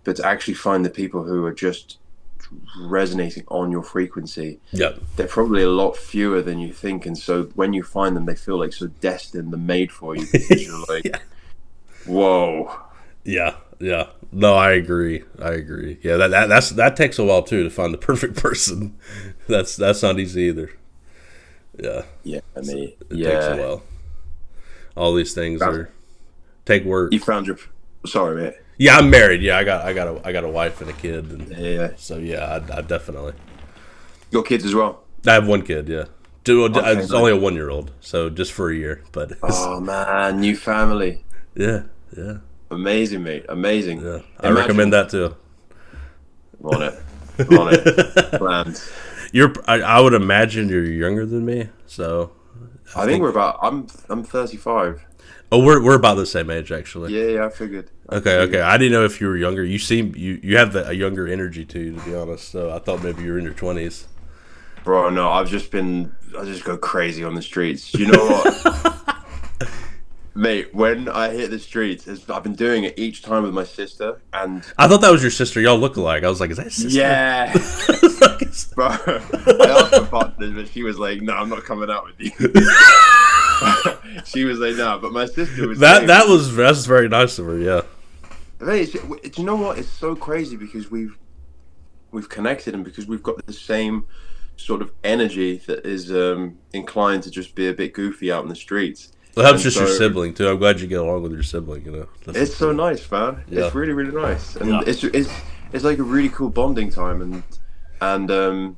but to actually find the people who are just resonating on your frequency,
Yep.
they're probably a lot fewer than you think. And so when you find them, they feel like so destined and made for you, because you're like,
Yeah.
whoa.
Yeah. Yeah. No, I agree. I agree. Yeah, that takes a while too to find the perfect person. That's not easy either. Yeah.
Yeah, I
So
mean,
it takes a
yeah.
while. All these things
That's,
are take
you
work.
found your. Sorry, mate.
Yeah, I'm married. Yeah, I got a wife and a kid, and
Yeah,
so yeah, I definitely.
your kids as well.
I have one kid. Yeah,
Okay,
it's
nice.
only a 1 year old, so just for a year. But it's,
Oh man, new family.
yeah, yeah,
Amazing, mate. Amazing.
yeah. I recommend
Imagine.
that too.
I'm on it. I'm on it. Plans.
I would imagine you're younger than me, so I
I think we're
think.
about. I'm 35.
Oh, we're about the same age actually.
Yeah, yeah. I figured. I
Okay, okay.
figured.
I didn't know if you were younger. You have a younger energy to you, to be honest. So I thought maybe you were in your 20s.
Bro, no. I just go crazy on the streets. You know what, mate? When I hit the streets, I've been doing it each time with my sister, and
I thought that was your sister. Y'all look alike. I was like, is that his sister?
yeah. Bro, I asked my partner, but she was like, "No, I'm not coming out with you." She was like, "No," but my sister was
that
saying,
that's very nice of her. Yeah,
"Hey, do you know what? It's so crazy because we've connected and because we've got the same sort of energy that is inclined to just be a bit goofy out in the streets."
well, that's
And
just your
so
sibling too. I'm glad you get along with your sibling. You know, that's
it's so
important.
nice, man.
Yeah,
It's really, really nice, and
yeah.
it's like a really cool bonding time. And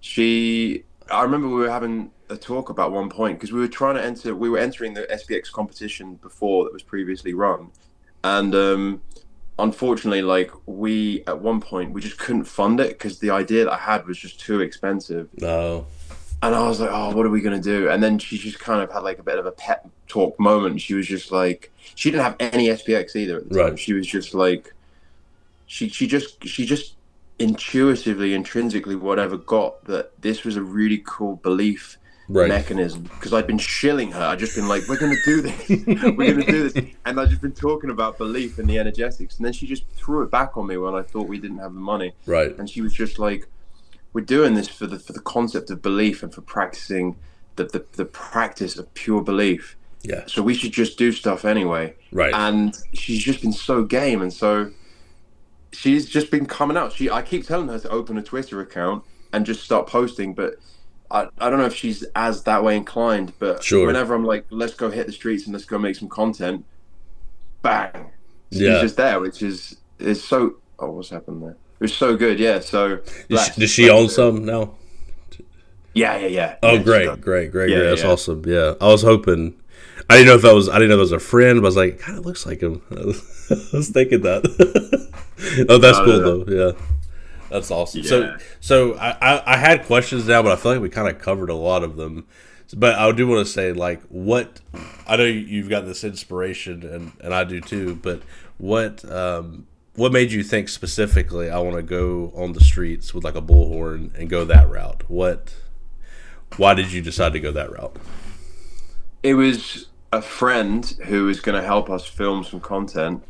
she, I remember we were having a talk about one point because we were entering the SPX competition before that was previously run, and unfortunately, like we at one point we just couldn't fund it because the idea that I had was just too expensive.
No,
And I was like, oh, what are we gonna do? And then she just kind of had like a bit of a pep talk moment. She was just like, she didn't have any SPX either at the time.
right,
She was just like, she just intuitively, intrinsically, whatever, got that this was a really cool belief
right,
mechanism. Because I'd been shilling her. I'd just been like, we're gonna do this, we're gonna do this, and I'd just been talking about belief and the energetics. And then she just threw it back on me when I thought we didn't have the money,
right.
and she was just like, we're doing this for the concept of belief and for practicing the practice of pure belief.
Yeah.
so we should just do stuff anyway.
Right.
And she's just been so game, and so she's just been coming out. I keep telling her to open a Twitter account and just start posting, but I don't know if she's as that way inclined. But
Sure.
whenever I'm like, let's go hit the streets and let's go make some content, bang, she's
Yeah.
just there, which is so. Oh, what's happened there? It was so good, yeah. So
Does
blessed,
she
blessed
own
her.
some now? Oh,
Yeah. She
great,
does.
great, great, great.
Yeah,
That's
yeah.
awesome. Yeah, I was hoping. I didn't know if that was. I didn't know if it was a friend, but I was like, kind of looks like him. I was thinking that. Oh, that's
No,
cool
no, no.
though. Yeah, that's awesome. So,
Yeah.
I had questions now, but I feel like we kind of covered a lot of them. But I do want to say, like, what I know you've got this inspiration, and I do too. But what made you think specifically? I want to go on the streets with like a bullhorn and go that route. Why did you decide to go that route?
It was a friend who was going to help us film some content.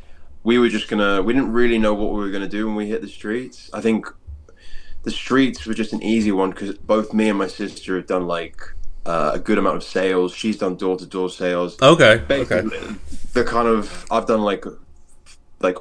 We didn't really know what we were going to do when we hit the streets. I think the streets were just an easy one because both me and my sister have done like a good amount of sales. She's done door to door sales.
Okay, okay,
Basically, I've done like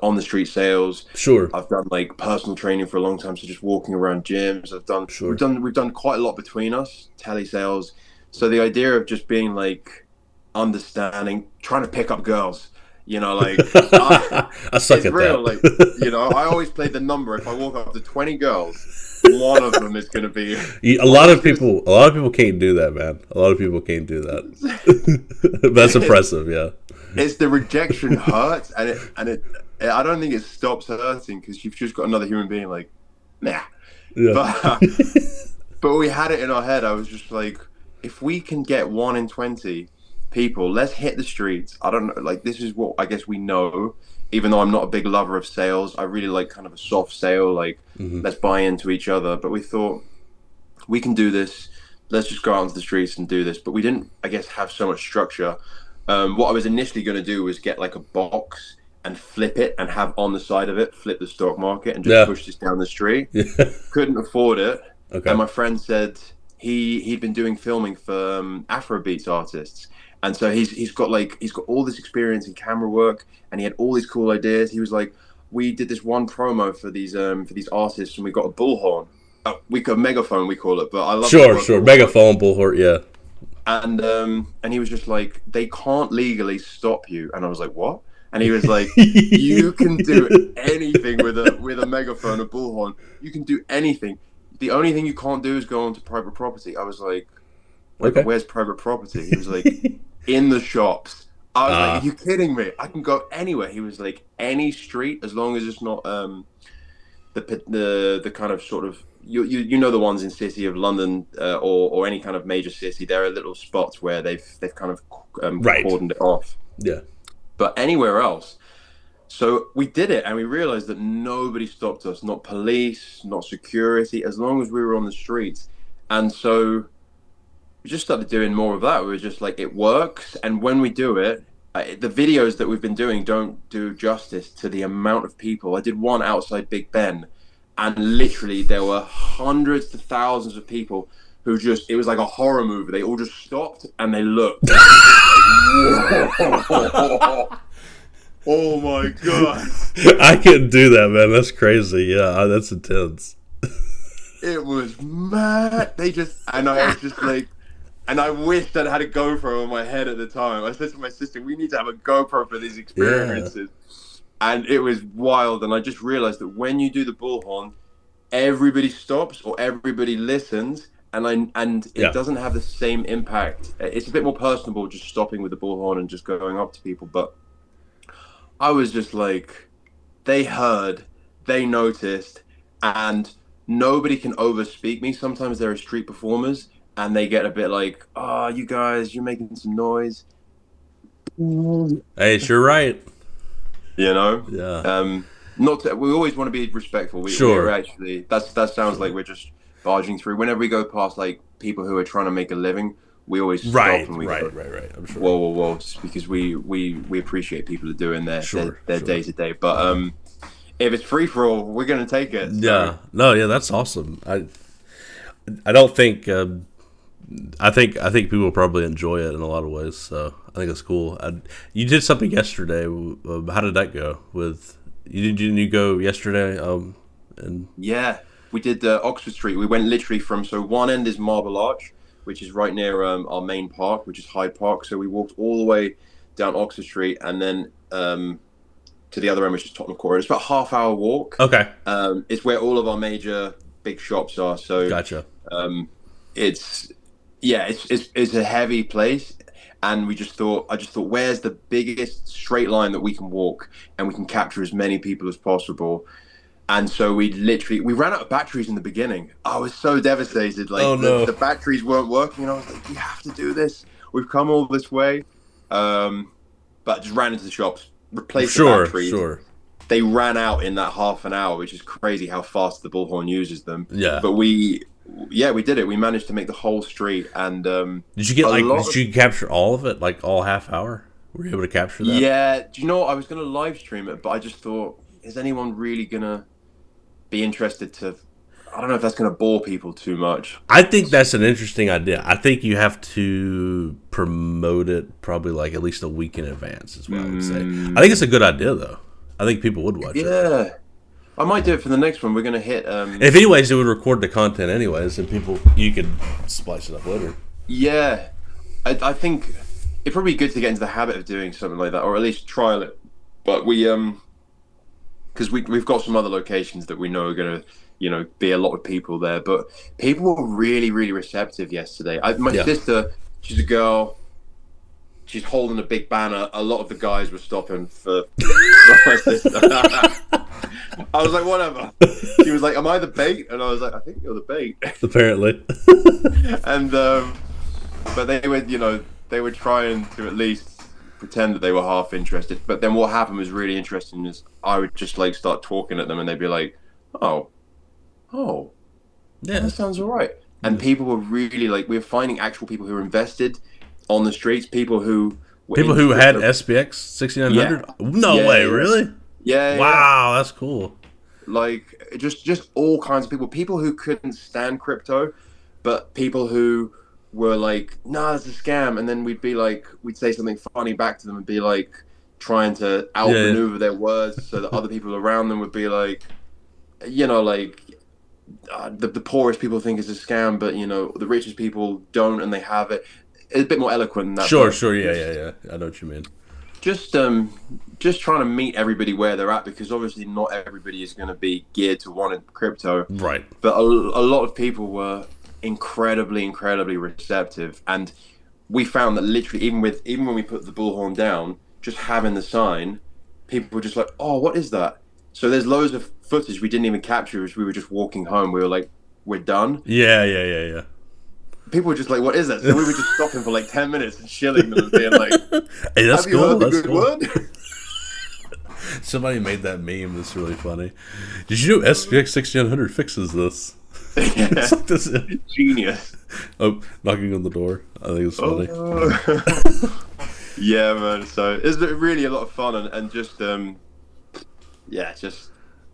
on the street sales.
sure,
I've done like personal training for a long time, so just walking around gyms.
sure.
We've done quite a lot between us, telesales. So the idea of just being like understanding, trying to pick up girls, like
I suck
it's
at
real. Like,
that.
I always play the number. If I walk up to 20 girls, one of them is going to be
A
one
lot
of
of
them's
people, a lot of people can't do that, man. A lot of people can't do that. That's
gonna,
impressive. Yeah,
it's the rejection hurts, and it I don't think it stops hurting because you've just got another human being like, nah.
yeah,
But but we had it in our head. I was just like, if we can get 1 in 20 people, let's hit the streets. I don't know, like this is what I guess we know. Even though I'm not a big lover of sales, I really like kind of a soft sale, like
hmm
let's buy into each other. But we thought we can do this. Let's just go out into the streets and do this. But we didn't, I guess, have so much structure. What I was initially going to do was get like a box and flip it and have on the side of it, flip the stock market and just
yeah,
push this down the street.
yeah.
Couldn't afford it. And
Okay,
my friend said he'd been doing filming for Afrobeats artists. And so he's got all this experience in camera work and he had all these cool ideas. He was like, we did this one promo for these artists and we got a bullhorn. We got a megaphone, we call it, but I love the
sure,
word
sure.
bullhorn.
Megaphone, bullhorn. Yeah,
And he was just like, they can't legally stop you. And I was like, what? And he was like, you can do anything with a megaphone, a bullhorn. You can do anything. The only thing you can't do is go onto private property. I was like, wait, but
okay.
where's private property? He was like, in the shops. I was like, are
Ah,
you kidding me? I can go anywhere. He was like, any street as long as it's not the kind of sort of you know the ones in city of London or any kind of major city. There are little spots where they've kind of
right.
cordoned it off,
Yeah,
but anywhere else. So we did it, and we realized that nobody stopped us, not police, not security, as long as we were on the streets. And so we just started doing more of that. We were just like, it works, and when we do it. The videos that we've been doing don't do justice to the amount of people. I did one outside Big Ben, and literally there were hundreds to thousands of people who just it was like a horror movie. They all just stopped and they looked and it was like, whoa. Oh my god,
I couldn't do that, man. That's crazy. Yeah, that's intense.
it was mad. They just and I was just like, and I wished I'd had a GoPro on my head at the time. I said to my sister, we need to have a GoPro for these
Yeah,
experiences. And it was wild. And I just realized that when you do the bullhorn, everybody stops or everybody listens, and it
yeah.
doesn't have the same impact. It's a bit more personable just stopping with the bullhorn and just going up to people. But I was just like, they heard, they noticed, and nobody can overspeak me. Sometimes there are street performers and they get a bit like, oh, you guys, you're making some noise, you
Hey, sure, right.
know?
Yeah,
Not to, we always want to be respectful. We're
sure,
actually that sounds like
sure.
we're just barging through. Whenever we go past like people who are trying to make a living, we always stop
Right,
and we go,
right, right, right. I'm sure.
whoa, just because we appreciate people are doing
Sure,
their
sure.
day to day. But if it's free for all, we're gonna take it. So
Yeah, no, yeah, that's awesome. I don't think I think people probably enjoy it in a lot of ways. So I think it's cool. You did something yesterday. How did that go? With didn't you go yesterday? And
Yeah, we did Oxford Street. We went literally from, so one end is Marble Arch, which is right near our main park, which is Hyde Park. So we walked all the way down Oxford Street, and then to the other end, which is Tottenham Court. It's about a half-hour walk.
okay,
It's where all of our major big shops are. So
gotcha.
um, it's yeah, it's a heavy place, and I just thought, where's the biggest straight line that we can walk, and we can capture as many people as possible. And so we ran out of batteries in the beginning. I was so devastated.
Oh
Like the
no.
batteries weren't working, and I was like, "We have to do this. We've come all this way." Um, but just ran into the shops, replaced the
Sure,
batteries.
sure.
They ran out in that half an hour, which is crazy how fast the Bullhorn uses them.
Yeah.
But yeah, we did it. We managed to make the whole street, and
Did you get
a
like?
lot
Did
of
you capture all of it? Like all half hour? Were you able to capture that?
yeah. Do you know what? I was going to live stream it, but I just thought, is anyone really gonna be interested to? I don't know if that's going to bore people too much.
I think that's an interesting idea. I think you have to promote it probably like at least a week in advance. Is what I would say. I think it's a good idea though. I think people would watch it.
Yeah, I might do it for the next one. We're going to hit.
And if anyways, it would record the content anyways, and people you could splice it up later.
Yeah, I think it'd probably be good to get into the habit of doing something like that, or at least trial it. But because we've got some other locations that we know are going to, be a lot of people there. But people were really, really receptive yesterday. My
Yeah.
sister, she's a girl. She's holding a big banner. A lot of the guys were stopping for my sister. I was like, whatever. She was like, "Am I the bait?" And I was like, "I think you're the bait."
Apparently.
And but they were trying to at least pretend that they were half interested. But then what happened was really interesting. Is I would just like start talking at them, and they'd be like, "Oh, oh,
Yeah.
that sounds all right." And people were really like, we were finding actual people who were invested on the streets, people who were
People
into
who had
crypto.
SPX 6900.
Yeah,
No
yeah,
way,
yeah,
really?
yeah.
Wow, that's cool.
Like just all kinds of people who couldn't stand crypto, but people who were like, "Nah, it's a scam," and then we'd say something funny back to them and be like trying to
Yeah.
outmaneuver their words so that other people around them would be like, like the poorest people think it's a scam, but the richest people don't, and they have it. It's a bit more eloquent than that,
Sure,
but
sure. Yeah, yeah, yeah. I know what you mean.
just um just trying to meet everybody where they're at, because obviously not everybody is going to be geared to wanting crypto,
Right.
but a lot of people were incredibly receptive. And we found that literally, even when we put the Bullhorn down, just having the sign, people were just like, "Oh, what is that?" So there's loads of footage we didn't even capture as we were just walking home. We were like, "We're done."
Yeah, yeah, yeah, yeah.
People were just like, "What is that?" So we were just stopping for like 10 minutes and chilling them and being like,
Hey, that's
"Have you
cool.
heard the
That's
good
cool.
word?"
Somebody made that meme. That's really funny. Did you know SPX6900 fixes this?
Yeah.
It's like this.
Genius.
Oh, knocking on the door. I think it's funny.
Yeah, man. So it's really a lot of fun, and just just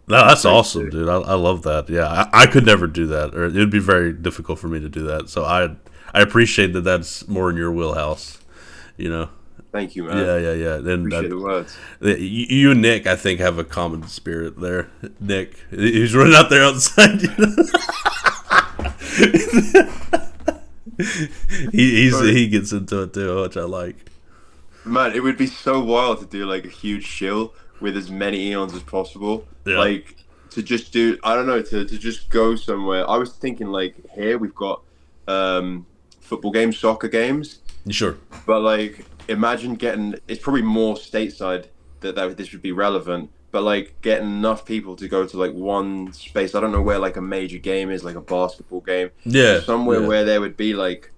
No, that's
great to
awesome,
do.
dude. I love that. Yeah, I could never do that, or it would be very difficult for me to do that. So I appreciate that. That's more in your wheelhouse. You know.
Thank you, man.
Yeah, yeah, yeah. And
Appreciate the words.
you and Nick, I think, have a common spirit there. Nick, he's running out there outside. He gets into it too, which I like.
Man, it would be so wild to do like a huge shill with as many eons as possible.
Yeah,
Like to just do, I don't know, to just go somewhere. I was thinking like here we've got football games, soccer games,
sure.
but like imagine getting, it's probably more stateside that this would be relevant, but like getting enough people to go to like one space. I don't know where like a major game is, like a basketball game,
Yeah,
just somewhere
yeah,
where there would be like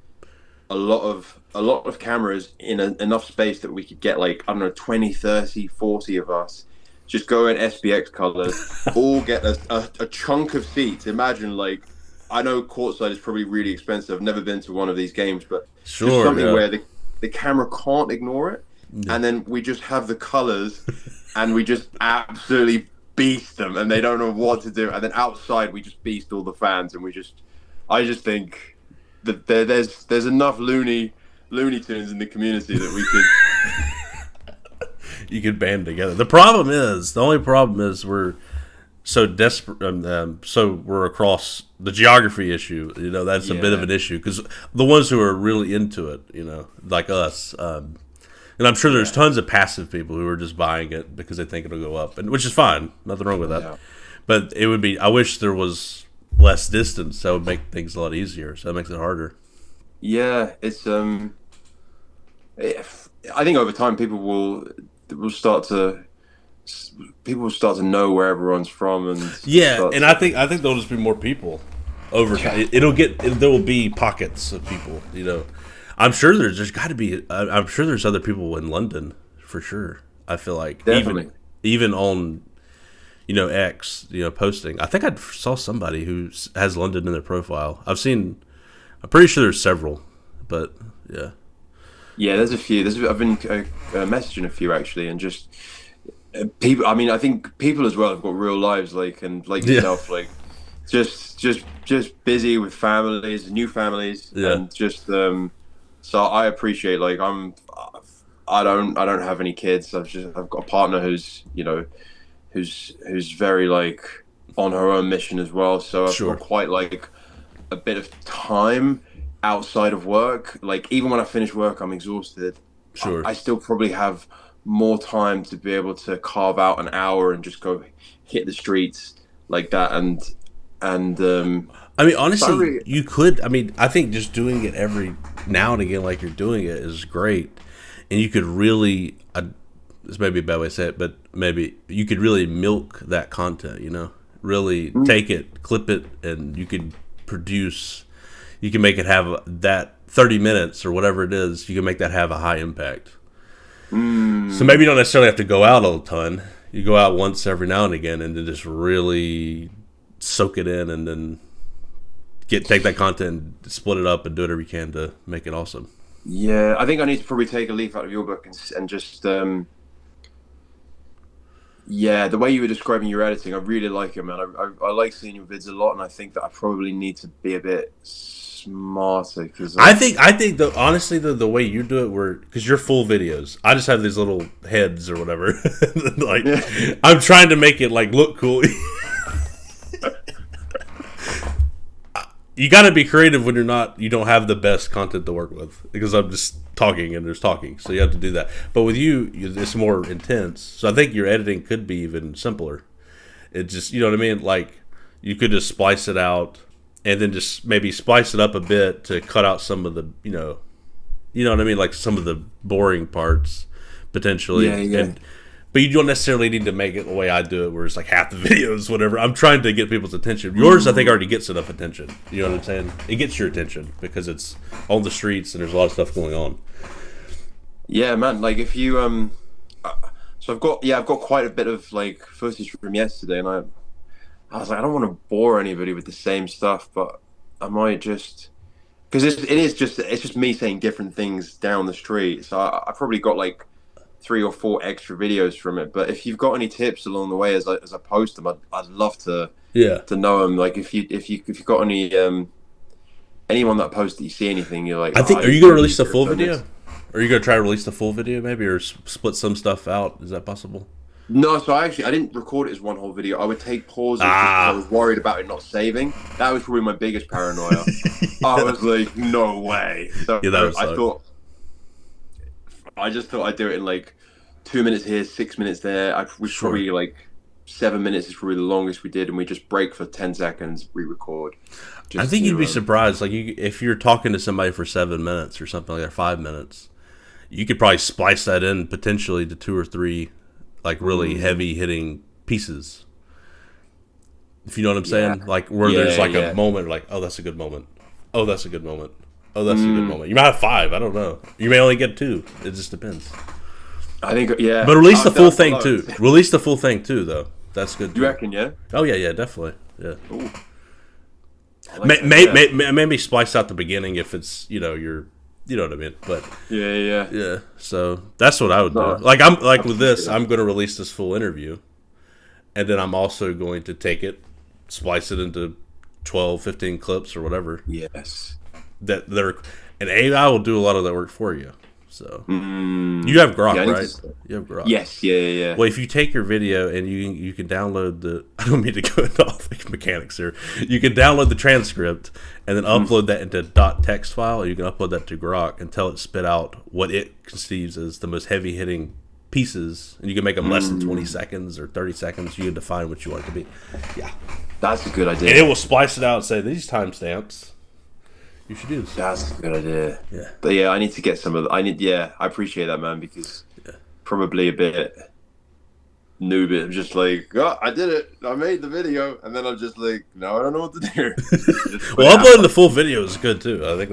a lot of cameras in enough space that we could get like, I don't know, 20, 30, 40 of us just go in SPX colors, all get a chunk of seats. Imagine, like, I know courtside is probably really expensive. I've never been to one of these games, but just
sure.
something
Yeah,
where the camera can't ignore it,
yeah.
and then we just have the colors and we just absolutely beast them, and they don't know what to do. And then outside we just beast all the fans, and I just think there's enough Looney Tunes in the community that we could.
You could band together. The only problem is we're so desperate. So we're across the geography issue. That's a bit of
Yeah,
an issue because the ones who are really into it, like us, and I'm sure there's
yeah,
tons of passive people who are just buying it because they think it'll go up, and which is fine. Nothing wrong with that.
yeah,
But it would be. I wish there was less distance. That would make things a lot easier. So that makes it harder.
yeah. I think over time will start to people will start to know where everyone's from and
Yeah,
start
and
to.
I think there'll just be more people over time.
Yeah,
There will be pockets of people. I'm sure there's got to be. I'm sure there's other people in London for sure. I feel like
definitely.
even on X posting. I think I saw somebody who has London in their profile. I'm pretty sure there's several, but yeah,
Yeah, there's a few. I've been messaging a few actually, and just people. I mean, I think people as well have got real lives, like and like
yeah,
yourself, like just busy with families, new families,
yeah,
and just So I appreciate like I don't have any kids. I've got a partner who's who's very like on her own mission as well. So I've got
sure,
quite like a bit of time outside of work. Like even when I finish work, I'm exhausted.
sure.
I still probably have more time to be able to carve out an hour and just go hit the streets like that. And
I mean,
so I
honestly,
really,
you could. I mean, I think just doing it every now and again, like you're doing it, is great, and you could really. This may be a bad way to say it, but maybe you could really milk that content. Really take it, clip it, and you could produce. You can make it have that 30 minutes or whatever it is. You can make that have a high impact. So maybe you don't necessarily have to go out a ton. You go out once every now and again, and then just really soak it in, and then take that content, and split it up, and do whatever you can to make it awesome.
yeah, I think I need to probably take a leaf out of your book and just yeah, the way you were describing your editing, I really like it, man. I like seeing your vids a lot, and I think that I probably need to be a bit smarter because
I think honestly the way you do it, where because you're full videos, I just have these little heads or whatever. Like
yeah,
I'm trying to make it like look cool. You got to be creative when you don't have the best content to work with, because I'm just talking and there's talking, so you have to do that. But with it's more intense, so I think your editing could be even simpler. It just, you know what I mean, like you could just splice it out and then just maybe splice it up a bit to cut out some of the what I mean, like some of the boring parts
yeah,
potentially.
yeah.
And but you don't necessarily need to make it the way I do it, where it's like half the videos, whatever. I'm trying to get people's attention. Yours, I think, already gets enough attention. You know what I'm saying? It gets your attention because it's on the streets and there's a lot of stuff going on.
Yeah, man. Like if you so I've got quite a bit of like footage from yesterday, and I was like, I don't want to bore anybody with the same stuff, but I might just because it's just me saying different things down the street. So I probably got like 3 or 4 extra videos from it. But if you've got any tips along the way as I post them, I'd love
Yeah.
to know them. Like if you got any anyone that posts that you see anything, you're like,
I
oh,
think, are you going to
maybe you
release the
could have
full
done
video?
this.
Or are you going to try to release the full video maybe, or split some stuff out? Is that possible?
No, so I didn't record it as one whole video. I would take pauses just because I
Ah.
was worried about it not saving. That was probably my biggest paranoia. I was like, no way. So
Yeah, that would suck.
I just thought I'd do it in like 2 minutes here, 6 minutes there. We
Sure.
probably like 7 minutes is probably the longest we did, and we just break for 10 seconds, re-record,
I
just
think you'd
to
be surprised. Like, if you're talking to somebody for 7 minutes or something like that, 5 minutes, you could probably splice that in potentially to 2 or 3, like really heavy hitting pieces. If you know what I'm
yeah,
saying, like where there's
yeah,
like a
yeah.
moment, like, oh, that's a good moment. Oh, that's a good moment. Oh, that's a good moment. You might have 5. I don't know. You may only get 2. It just depends.
I think yeah.
But release the full
That's
thing too.
loads.
Release the full thing too, though. That's good
You
too.
reckon? Yeah.
Oh yeah, yeah, definitely. Yeah.
Ooh, I like that. Yeah,
Maybe splice out the beginning if it's you know what I mean. But
yeah, yeah.
yeah, so that's what I would do.
No,
Like I'm
I
like with
appreciate
this,
that.
I'm going to release this full interview, and then I'm also going to take it, splice it into 12, 15 clips or whatever,
Yes.
that they're an AI will do a lot of that work for you. So you have Grok,
Yeah,
right? You have Grok.
Yes, yeah.
Well, if you take your video and you can download the I don't mean to go into all the mechanics here. You can download the transcript and then upload that into .text file. Or you can upload that to Grok and tell it spit out what it conceives as the most heavy hitting pieces, and you can make them less than 20 seconds or 30 seconds. You can define what you want it to be. Yeah,
that's a good idea.
And it will splice it out and say these timestamps. You should do this.
That's a good idea.
Yeah.
But yeah, I need to get some of the, I appreciate that, man, because probably a bit noob. I'm just like, oh, I did it. I made the video. And then I'm just like, no, I don't know what to do.
Well, uploading the full video is good too. I think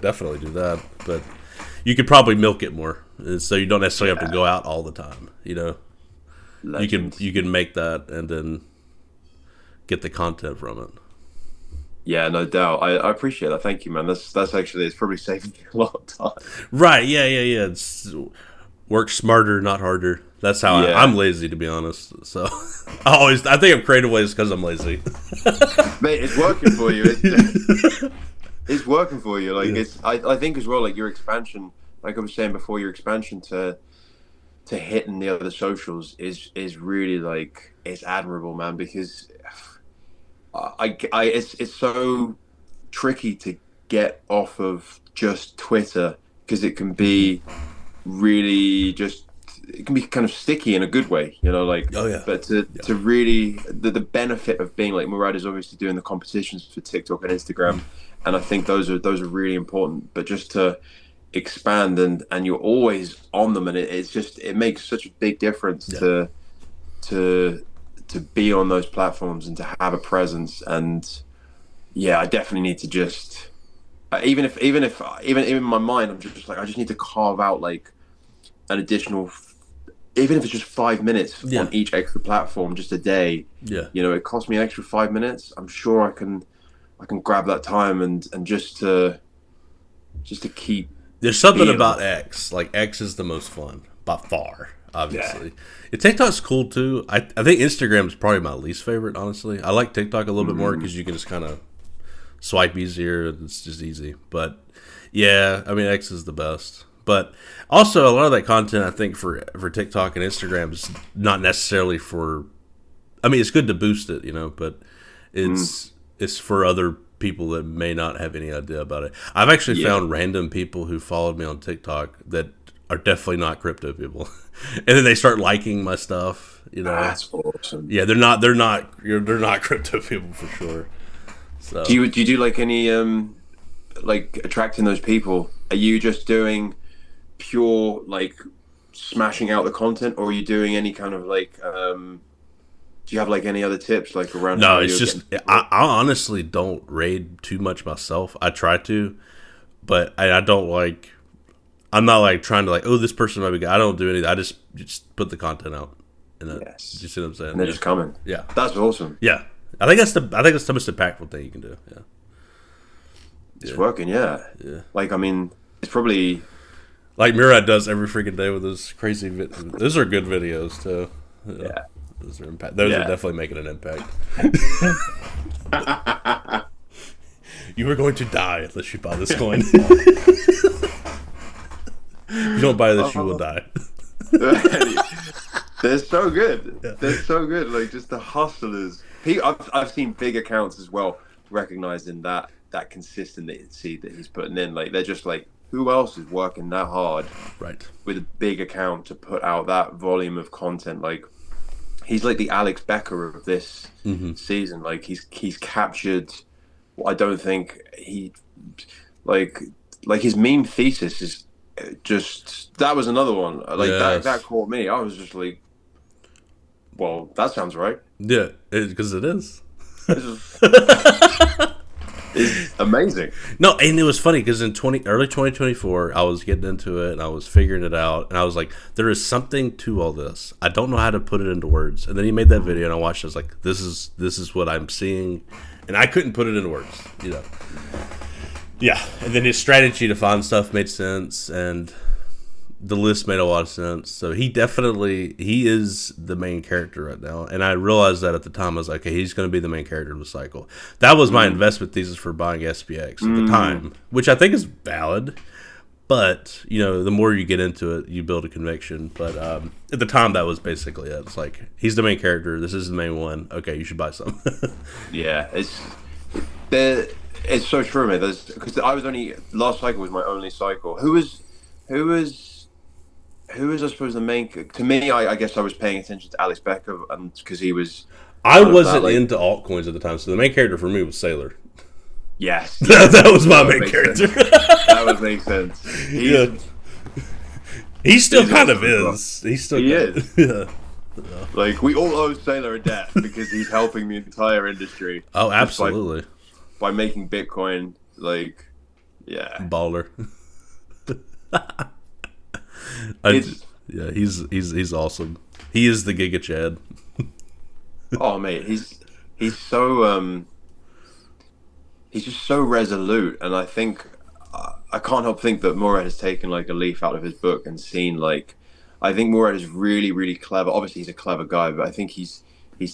definitely do that. But you could probably milk it more. So you don't necessarily have to go out all the time. You know,
Legend.
you can make that and then get the content from it.
Yeah, no doubt. I appreciate that. Thank you, man. That's actually, it's probably saving me a lot of time.
Right? Yeah. It's work smarter, not harder. That's how I'm lazy, to be honest. So I think I'm creative ways because I'm lazy.
Mate, it's working for you. It's working for you. Like I think as well. Like your expansion, like I was saying before, your expansion to hitting the other socials is really like it's admirable, man. Because it's so tricky to get off of just Twitter because it can be really it can be kind of sticky in a good way, you know, like, but to really, the benefit of being like Murad is obviously doing the competitions for TikTok and Instagram. And I think those are really important, but just to expand and you're always on them. And it makes such a big difference to be on those platforms and to have a presence. And I definitely need to just, even in my mind, I'm just like, I just need to carve out like an additional, even if it's just 5 minutes on each extra platform, just a day. Yeah, you know, it costs me an extra 5 minutes. I'm sure I can grab that time and just to keep.
There's something about X. Like X is the most fun by far. Obviously, TikTok's cool too. I think Instagram is probably my least favorite. Honestly, I like TikTok a little bit more because you can just kind of swipe easier. It's just easy. But yeah, I mean X is the best. But also a lot of that content I think for TikTok and Instagram is not necessarily for. I mean, it's good to boost it, you know, but it's for other people that may not have any idea about it. I've actually found random people who followed me on TikTok that are definitely not crypto people, and then they start liking my stuff. You know,
that's awesome.
Yeah, they're not crypto people for sure. So
do you do like any like attracting those people? Are you just doing pure like smashing out the content, or are you doing any kind of like do you have like any other tips like around?
No, it's just I honestly don't raid too much myself. I try to, but I don't like. I'm not like trying to like, oh, this person might be good. I don't do anything. I just put the content out. And you see what I'm saying?
And they're just coming.
Yeah,
that's awesome.
Yeah, I think that's the most impactful thing you can do. Yeah,
it's working. Yeah. Like I mean, it's probably
like Murad does every freaking day with those crazy. Those are good videos too.
Yeah.
Those are Those are definitely making an impact. You are going to die unless you buy this coin. You don't buy this, you will die.
They're so good. Yeah. They're so good. Like just the hustlers. I've seen big accounts as well recognizing that consistency that he's putting in. Like they're just like, who else is working that hard?
Right. With
a big account to put out that volume of content. Like he's like the Alex Becker of this season. Like he's captured what I don't think he like his meme thesis is just, that was another one. Like that caught me. I was just like, well, that sounds right.
Yeah, because it is.
It's amazing.
No, and it was funny because in early 2024, I was getting into it and I was figuring it out, and I was like, there is something to all this. I don't know how to put it into words. And then he made that video, and I watched it. I was like, this is what I'm seeing, and I couldn't put it into words, you know. Yeah, and then his strategy to find stuff made sense, and the list made a lot of sense. So he is the main character right now, and I realized that at the time. I was like, okay, he's going to be the main character of the cycle. That was my investment thesis for buying SPX at the time, which I think is valid. But the more you get into it, you build a conviction. But at the time, that was basically it. It's like he's the main character. This is the main one. Okay, you should buy some.
Yeah, it's so true, mate. Because I was only last cycle was my only cycle. Who was I suppose the main to me? I guess I was paying attention to Alex Becker, and because he was.
I wasn't into altcoins at the time, so the main character for me was Sailor.
Yes,
that was my main character.
That would make sense.
He still kind of is. He is. Yeah.
Like we all owe Sailor a debt because he's helping the entire industry.
Oh, absolutely.
By making Bitcoin, like, yeah,
baller. He's awesome. He is the Giga Chad.
Oh, mate, he's so he's just so resolute, and I think I can't help think that Murad has taken like a leaf out of his book and seen like I think Murad is really really clever. Obviously, he's a clever guy, but I think he's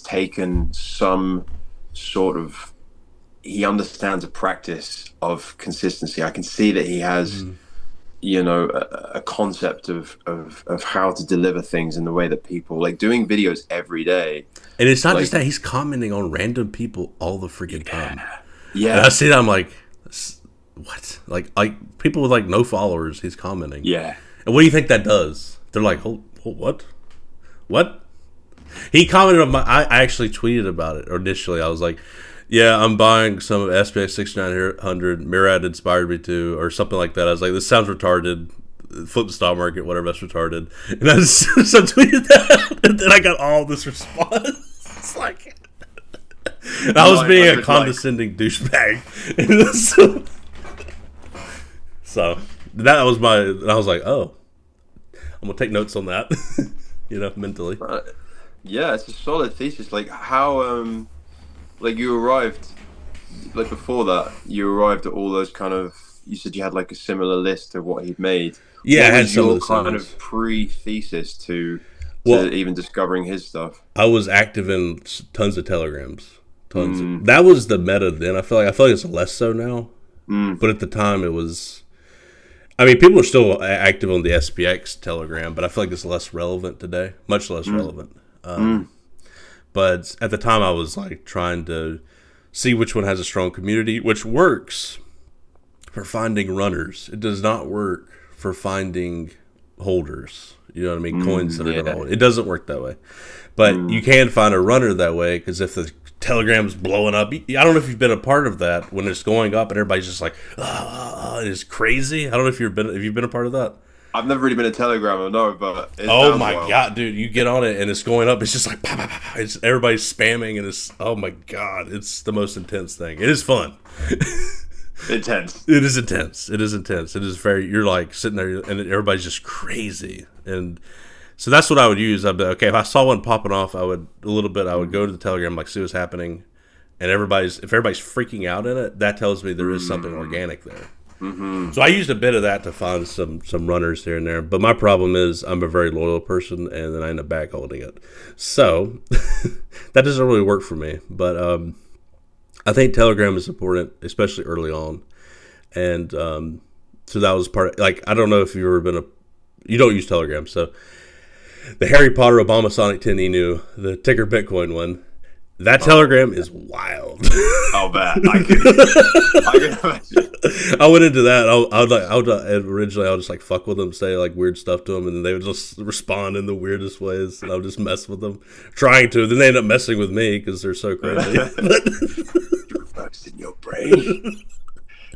taken some sort of he understands a practice of consistency. I can see that he has. A concept of how to deliver things in the way that people like doing videos every day.
And it's not just that he's commenting on random people all the freaking time.
Yeah.
And I see that I'm like, what? Like people with like no followers, he's commenting.
Yeah.
And what do you think that does? They're like, what? What? He commented on I actually tweeted about it initially. I was like, yeah, I'm buying some of SPX6900. Murad inspired me to, or something like that. I was like, this sounds retarded. Flip the stock market, whatever, that's retarded. And I just so tweeted that, and then I got all this response. It's like, and I was being a condescending douchebag. So that was and I was like, oh, I'm gonna take notes on that, mentally.
Yeah, it's a solid thesis. Like how like you arrived, like before that, you arrived at all those kind of. You said you had like a similar list of what he'd made.
Yeah,
what
I had
was
some
your
of the
kind
symbols.
of pre-thesis to even discovering his stuff.
I was active in tons of telegrams. That was the meta then. I feel like it's less so now, but at the time it was. I mean, people are still active on the SPX Telegram, but I feel like it's less relevant today. Much less relevant. But at the time, I was like trying to see which one has a strong community, which works for finding runners. It does not work for finding holders. You know what I mean? Coins that are going to hold. It doesn't work that way. But you can find a runner that way because if the Telegram's blowing up, I don't know if you've been a part of that when it's going up and everybody's just like, it's crazy. I don't know if you've been a part of that.
I've never really been a Telegrammer, no, but
oh my god, dude! You get on it and it's going up. It's just like it's everybody's spamming and it's oh my god, it's the most intense thing. It is fun.
Intense.
It is intense. It is intense. It is very. You're like sitting there and everybody's just crazy. And so that's what I would use. I'd be okay if I saw one popping off. I would go to the Telegram, like see what's happening, and if everybody's freaking out in it, that tells me there is something organic there. So I used a bit of that to find some runners here and there. But my problem is I'm a very loyal person, and then I end up back holding it. So that doesn't really work for me. But I think Telegram is important, especially early on. And so that was part of, like, I don't know if you've ever you don't use Telegram. So the Harry Potter Obama Sonic 10 Inu, the ticker Bitcoin one, that Telegram is wild.
I'll bet. I can imagine.
I went into that. Originally I would just like fuck with them, say like weird stuff to them, and then they would just respond in the weirdest ways, and I would just mess with them, trying to. Then they end up messing with me because they're so crazy.
You're fucked in your brain.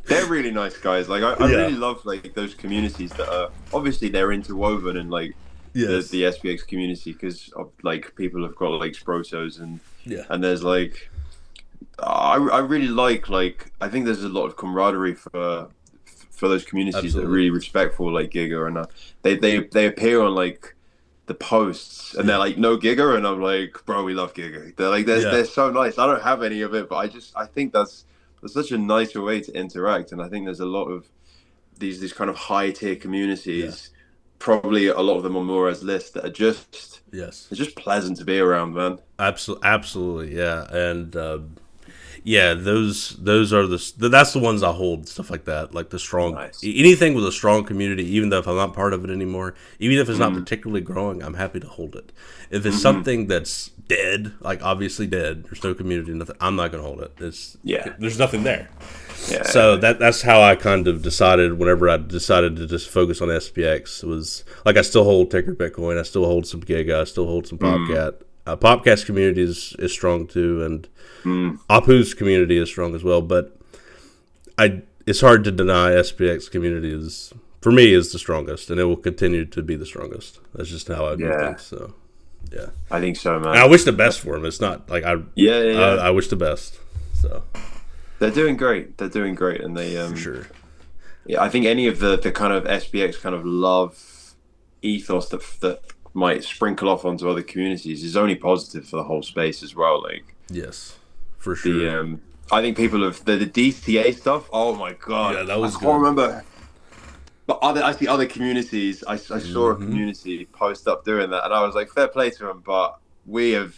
They're really nice guys. Like I really love like those communities that are obviously they're interwoven in like the SPX community because like people have got like Sprotos and there's like. I really like I think there's a lot of camaraderie for those communities that are really respectful like Giga and they appear on like the posts and they're like no Giga and I'm like bro we love Giga they're like they're so nice. I don't have any of it but I think that's such a nicer way to interact and I think there's a lot of these kind of high tier communities probably a lot of them on Murad's list that are just
Yes.
it's just pleasant to be around, man.
Absolutely, yeah, and yeah, those are that's the ones I hold, stuff like that, like the strong
Nice.
anything with a strong community, even though if I'm not part of it anymore, even if it's not
Mm.
particularly growing, I'm happy to hold it. If it's
Hmm.
something that's dead, like obviously dead, there's no community, nothing, I'm not gonna hold it.
Yeah.
There's nothing there. So
Yeah.
that's how I kind of decided whenever I decided to just focus on SPX. It was like I still hold Ticker Bitcoin, I still hold some Giga, I still hold some
Mm.
Popcat. Popcat's community is strong too, and
Mm.
Apu's community is strong as well. But it's hard to deny SPX community is, for me, is the strongest, and it will continue to be the strongest. That's just how I view
Yeah.
things. So yeah,
I think so,
and I
man.
wish the best for him. It's not like
Yeah, yeah, yeah.
I wish the best. So
They're doing great. They're doing great, and they
for sure.
yeah. I think any of the kind of SPX kind of love ethos that might sprinkle off onto other communities is only positive for the whole space as well. Like
Yes, for
the
sure.
I think people have the DTA stuff. Oh my
Yeah,
god,
that
I
was
can't
good.
remember. But I see other communities. I saw a
Hmm.
community post up doing that, and I was like, fair play to them. But we have.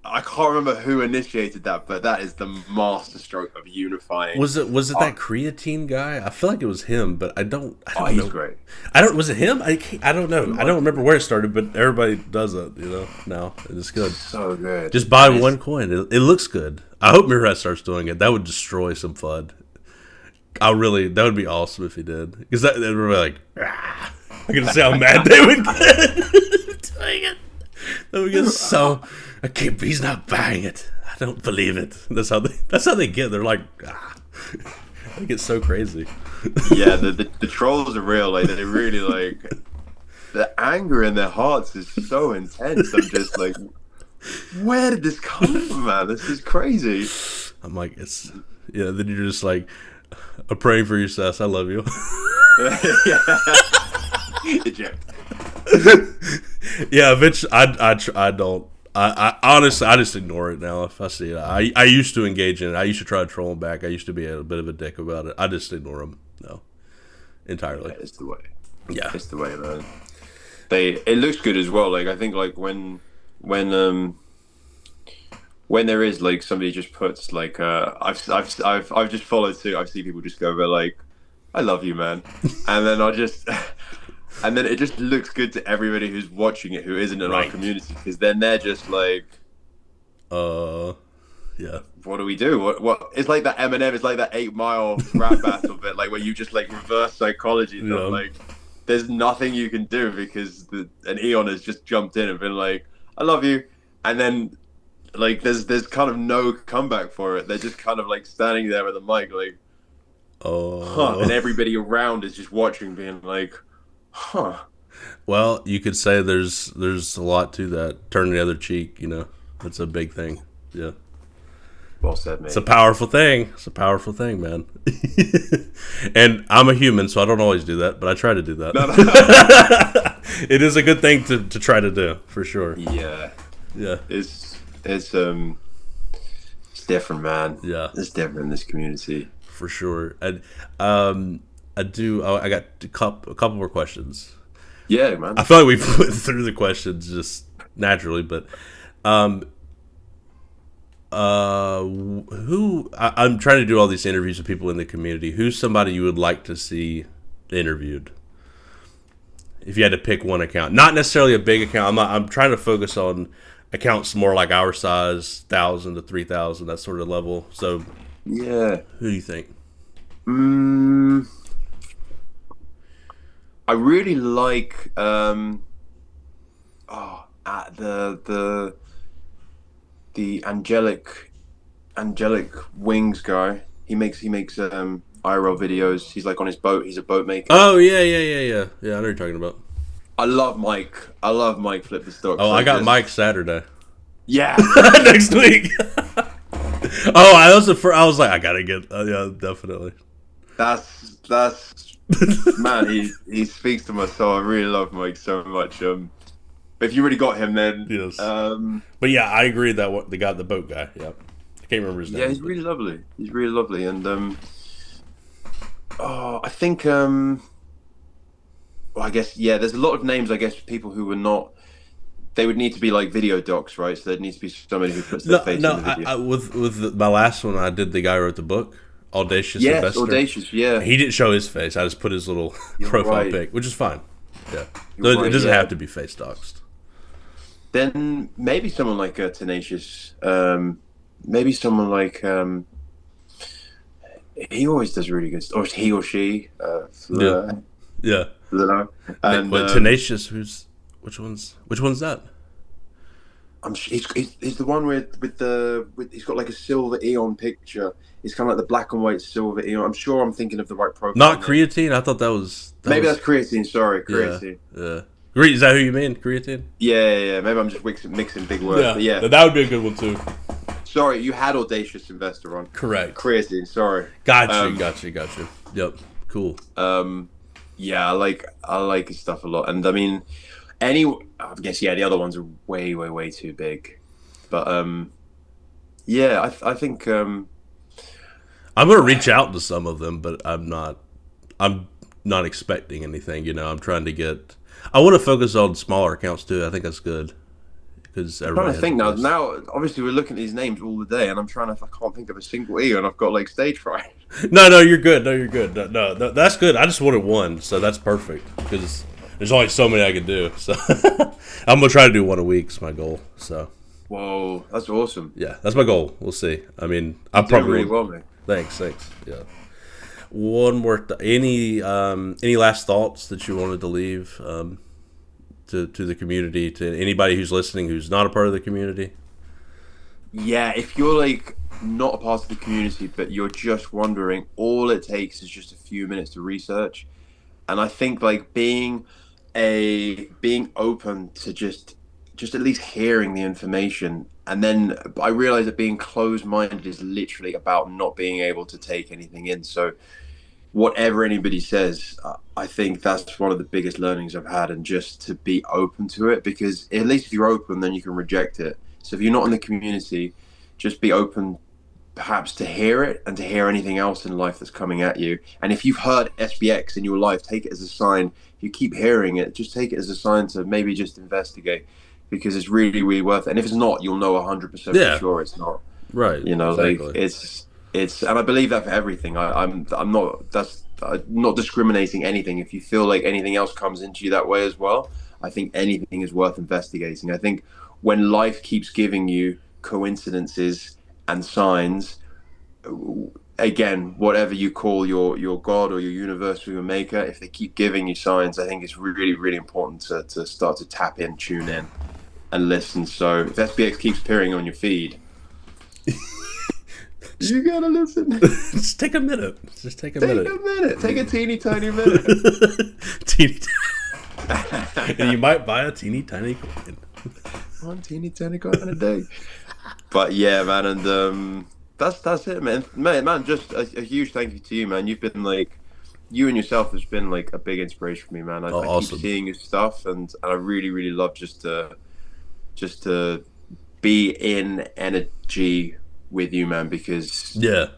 I can't remember who initiated that, but that is the masterstroke of unifying.
Was it
Oh,
that creatine guy? I feel like it was him, but I
oh,
don't
he's
know.
great.
I don't. Was it him? I don't know. I
Might
don't
have
remember
been.
where it started, but everybody does it. Now it's good.
So good.
Just buy
And it's
one coin. It looks good. I hope Murad starts doing it. That would destroy some FUD. That would be awesome if he did. Because that would be like, ah. I'm gonna see how mad they would get doing it. They would get so. I can't. He's not buying it. I don't believe it. That's how they get. They're like, ah. They get so crazy.
yeah, the trolls are real. Like they really like the anger in their hearts is so intense. I'm just like, where did this come from, man? This is crazy.
I'm like, it's yeah. Then you're just like, I'm praying for your sus. I love you.
Yeah. Eject.
Yeah, eventually, I don't. I honestly, I just ignore it now if I see it. I used to engage in it. I used to try to troll him back. I used to be a bit of a dick about it. I just ignore him. No, entirely.
Yeah, it's the way.
Yeah.
It's the way, man. It looks good as well. Like I think like when when there is like somebody just puts like I've just followed suit. I've seen people just go over like I love you, man, and then I just and then it just looks good to everybody who's watching it who isn't in our
Right.
community because then they're just like,
Uh. Yeah.
what do we do? What? It's like that Eminem. It's like that 8 Mile rap battle bit, like where you just like reverse psychology stuff.
Yeah.
Like, there's nothing you can do because an Eon has just jumped in and been like, I love you, and then like there's kind of no comeback for it. They're just kind of like standing there with a mic, like, huh, and
Oh.
everybody around is just watching, being like, huh.
Well, you could say there's a lot to that. Turn the other cheek. That's a big thing. Yeah.
Well said,
It's a
mate.
powerful thing. It's a powerful thing, man. And I'm a human, so I don't always do that, but I try to do that.
No, no.
It is a good thing to try to do, for sure.
Yeah,
Yeah.
it's different, man.
Yeah,
It's different in this community.
for sure. I got a couple more questions.
Yeah, man.
I feel like we went through the questions just naturally, but um, I'm trying to do all these interviews with people in the community. Who's somebody you would like to see interviewed? If you had to pick one account, not necessarily a big account. I'm trying to focus on accounts more like our size, 1,000 to 3,000, that sort of level. So,
Yeah.
who do you think?
Mm, I really like at the angelic wings guy. He makes IRL videos. He's like on his boat. He's a boat maker.
Oh yeah. I know what you're talking about.
I love Mike. I love Mike Flip the Stocks.
Oh, I
Like
got
just
Mike Saturday
yeah.
next week. Oh, I was like, I gotta get. Yeah, definitely.
That's man. He speaks to my soul. I really love Mike so much. But if you really got him, then
Yes. But yeah, I agree that the boat guy. Yeah, I can't remember his name.
yeah, he's
but-
really lovely. He's really lovely, and oh, I think well, I guess yeah. There's a lot of names. I guess people who were not. They would need to be like video docs, right? So there'd need to be somebody who puts their
No,
face
no.
in the video.
With my last one, I did the guy who wrote the book, Audacious
Yes,
Investor.
audacious. Yeah,
He didn't show his face. I just put his little
you're
profile
right.
pic, which is fine. Yeah,
You're
it
right.
doesn't
Yeah.
have to be face doxed.
Then maybe someone like Tenacious. Maybe someone like he always does really good. Or he or she.
Yeah, yeah.
And
What Tenacious? Which one's that?
he's the one with he's got like a silver Eon picture. It's kind of like the black and white silver Eon. I'm sure I'm thinking of the right profile
Not
name.
creatine. I thought that
Maybe
was
that's creatine. Sorry,
yeah,
creatine.
yeah. Is that who you mean? Creatine?
Yeah. Maybe I'm just mixing big words.
Yeah,
But yeah,
that would be a good one too.
sorry, you had audacious investor on.
Correct.
Creatine. Sorry.
Got you. Yep. Cool.
Yeah, I like his stuff a lot, and I mean, any I guess yeah, the other ones are way too big, but yeah, I think
I'm gonna reach out to some of them, but I'm not expecting anything. I'm trying to get. I want to focus on smaller accounts too. I think that's good because
I'm trying
everybody
to
has a
think now.
voice.
Now, obviously, we're looking at these names all the day, and I can't think of a single E, and I've got like stage fright.
No, you're good. No, you're good. No, that's good. I just wanted one, so that's perfect because there's only so many I could do. So I'm gonna try to do one a week. Is my goal. So
Whoa, that's awesome.
yeah, that's my goal. We'll see. I mean, I
You're doing
probably
really
will.
well, mate.
Thanks. Yeah. One more. Any last thoughts that you wanted to leave to the community, to anybody who's listening who's not a part of the community?
Yeah, if you're like not a part of the community, but you're just wondering, all it takes is just a few minutes to research. And I think like being open to just at least hearing the information. And then I realized that being closed minded is literally about not being able to take anything in. So whatever anybody says, I think that's one of the biggest learnings I've had, and just to be open to it, because at least if you're open, then you can reject it. So if you're not in the community, just be open perhaps to hear it and to hear anything else in life that's coming at you. And if you've heard SPX in your life, take it as a sign. If you keep hearing it, just take it as a sign to maybe just investigate, because it's really worth it. And if it's not, you'll know 100% for
Yeah.
sure it's not.
Right.
Like
Exactly.
it's, and I believe that for everything. I'm not not discriminating anything. If you feel like anything else comes into you that way as well, I think anything is worth investigating. I think when life keeps giving you coincidences and signs, again, whatever you call your God or your universe or your maker, if they keep giving you signs, I think it's really important to start to tap in, tune in, and listen. So if SPX keeps appearing on your feed, you gotta listen.
Just take a minute. Just take a
Take
minute.
a minute. Take a teeny tiny minute.
Teeny. And you might buy a teeny tiny coin.
One teeny tiny coin a day. But yeah, man, and that's it, man. Man, just a huge thank you to you, man. You've been like, you and yourself has been like a big inspiration for me, man.
Oh,
I
awesome.
keep seeing your stuff, and I really love just to be in energy with you, man, because
Yeah.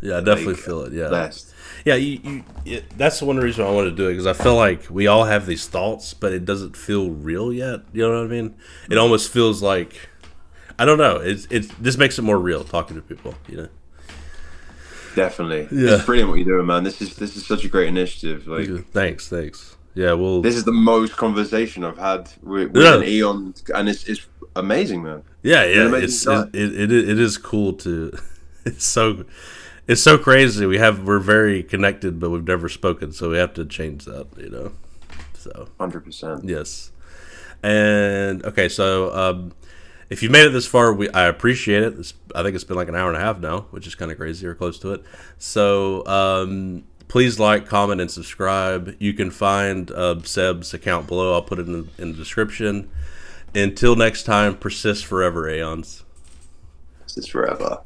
Yeah, I definitely
like
feel it. Yeah.
blessed.
Yeah, that's one reason I wanted to do it, because I feel like we all have these thoughts, but it doesn't feel real yet. You know what I mean? It almost feels like, I don't know. It's this makes it more real talking to people.
Definitely.
Yeah.
It's brilliant what you're doing, man. This is such a great initiative. Like,
Thanks. Yeah, well,
this is the most conversation I've had with
Yeah.
an Eon, and it's amazing, man.
yeah.
You're an
It's
amazing guy.
it is cool to. It's so crazy. We're very connected, but we've never spoken, so we have to change that. So
100%.
yes. And okay, so if you made it this far, I appreciate it. I think it's been like an hour and a half now, which is kind of crazy, or close to it. So please like, comment, and subscribe. You can find Seb's account below. I'll put it in the description. Until next time, persist forever, Aeons.
This is forever.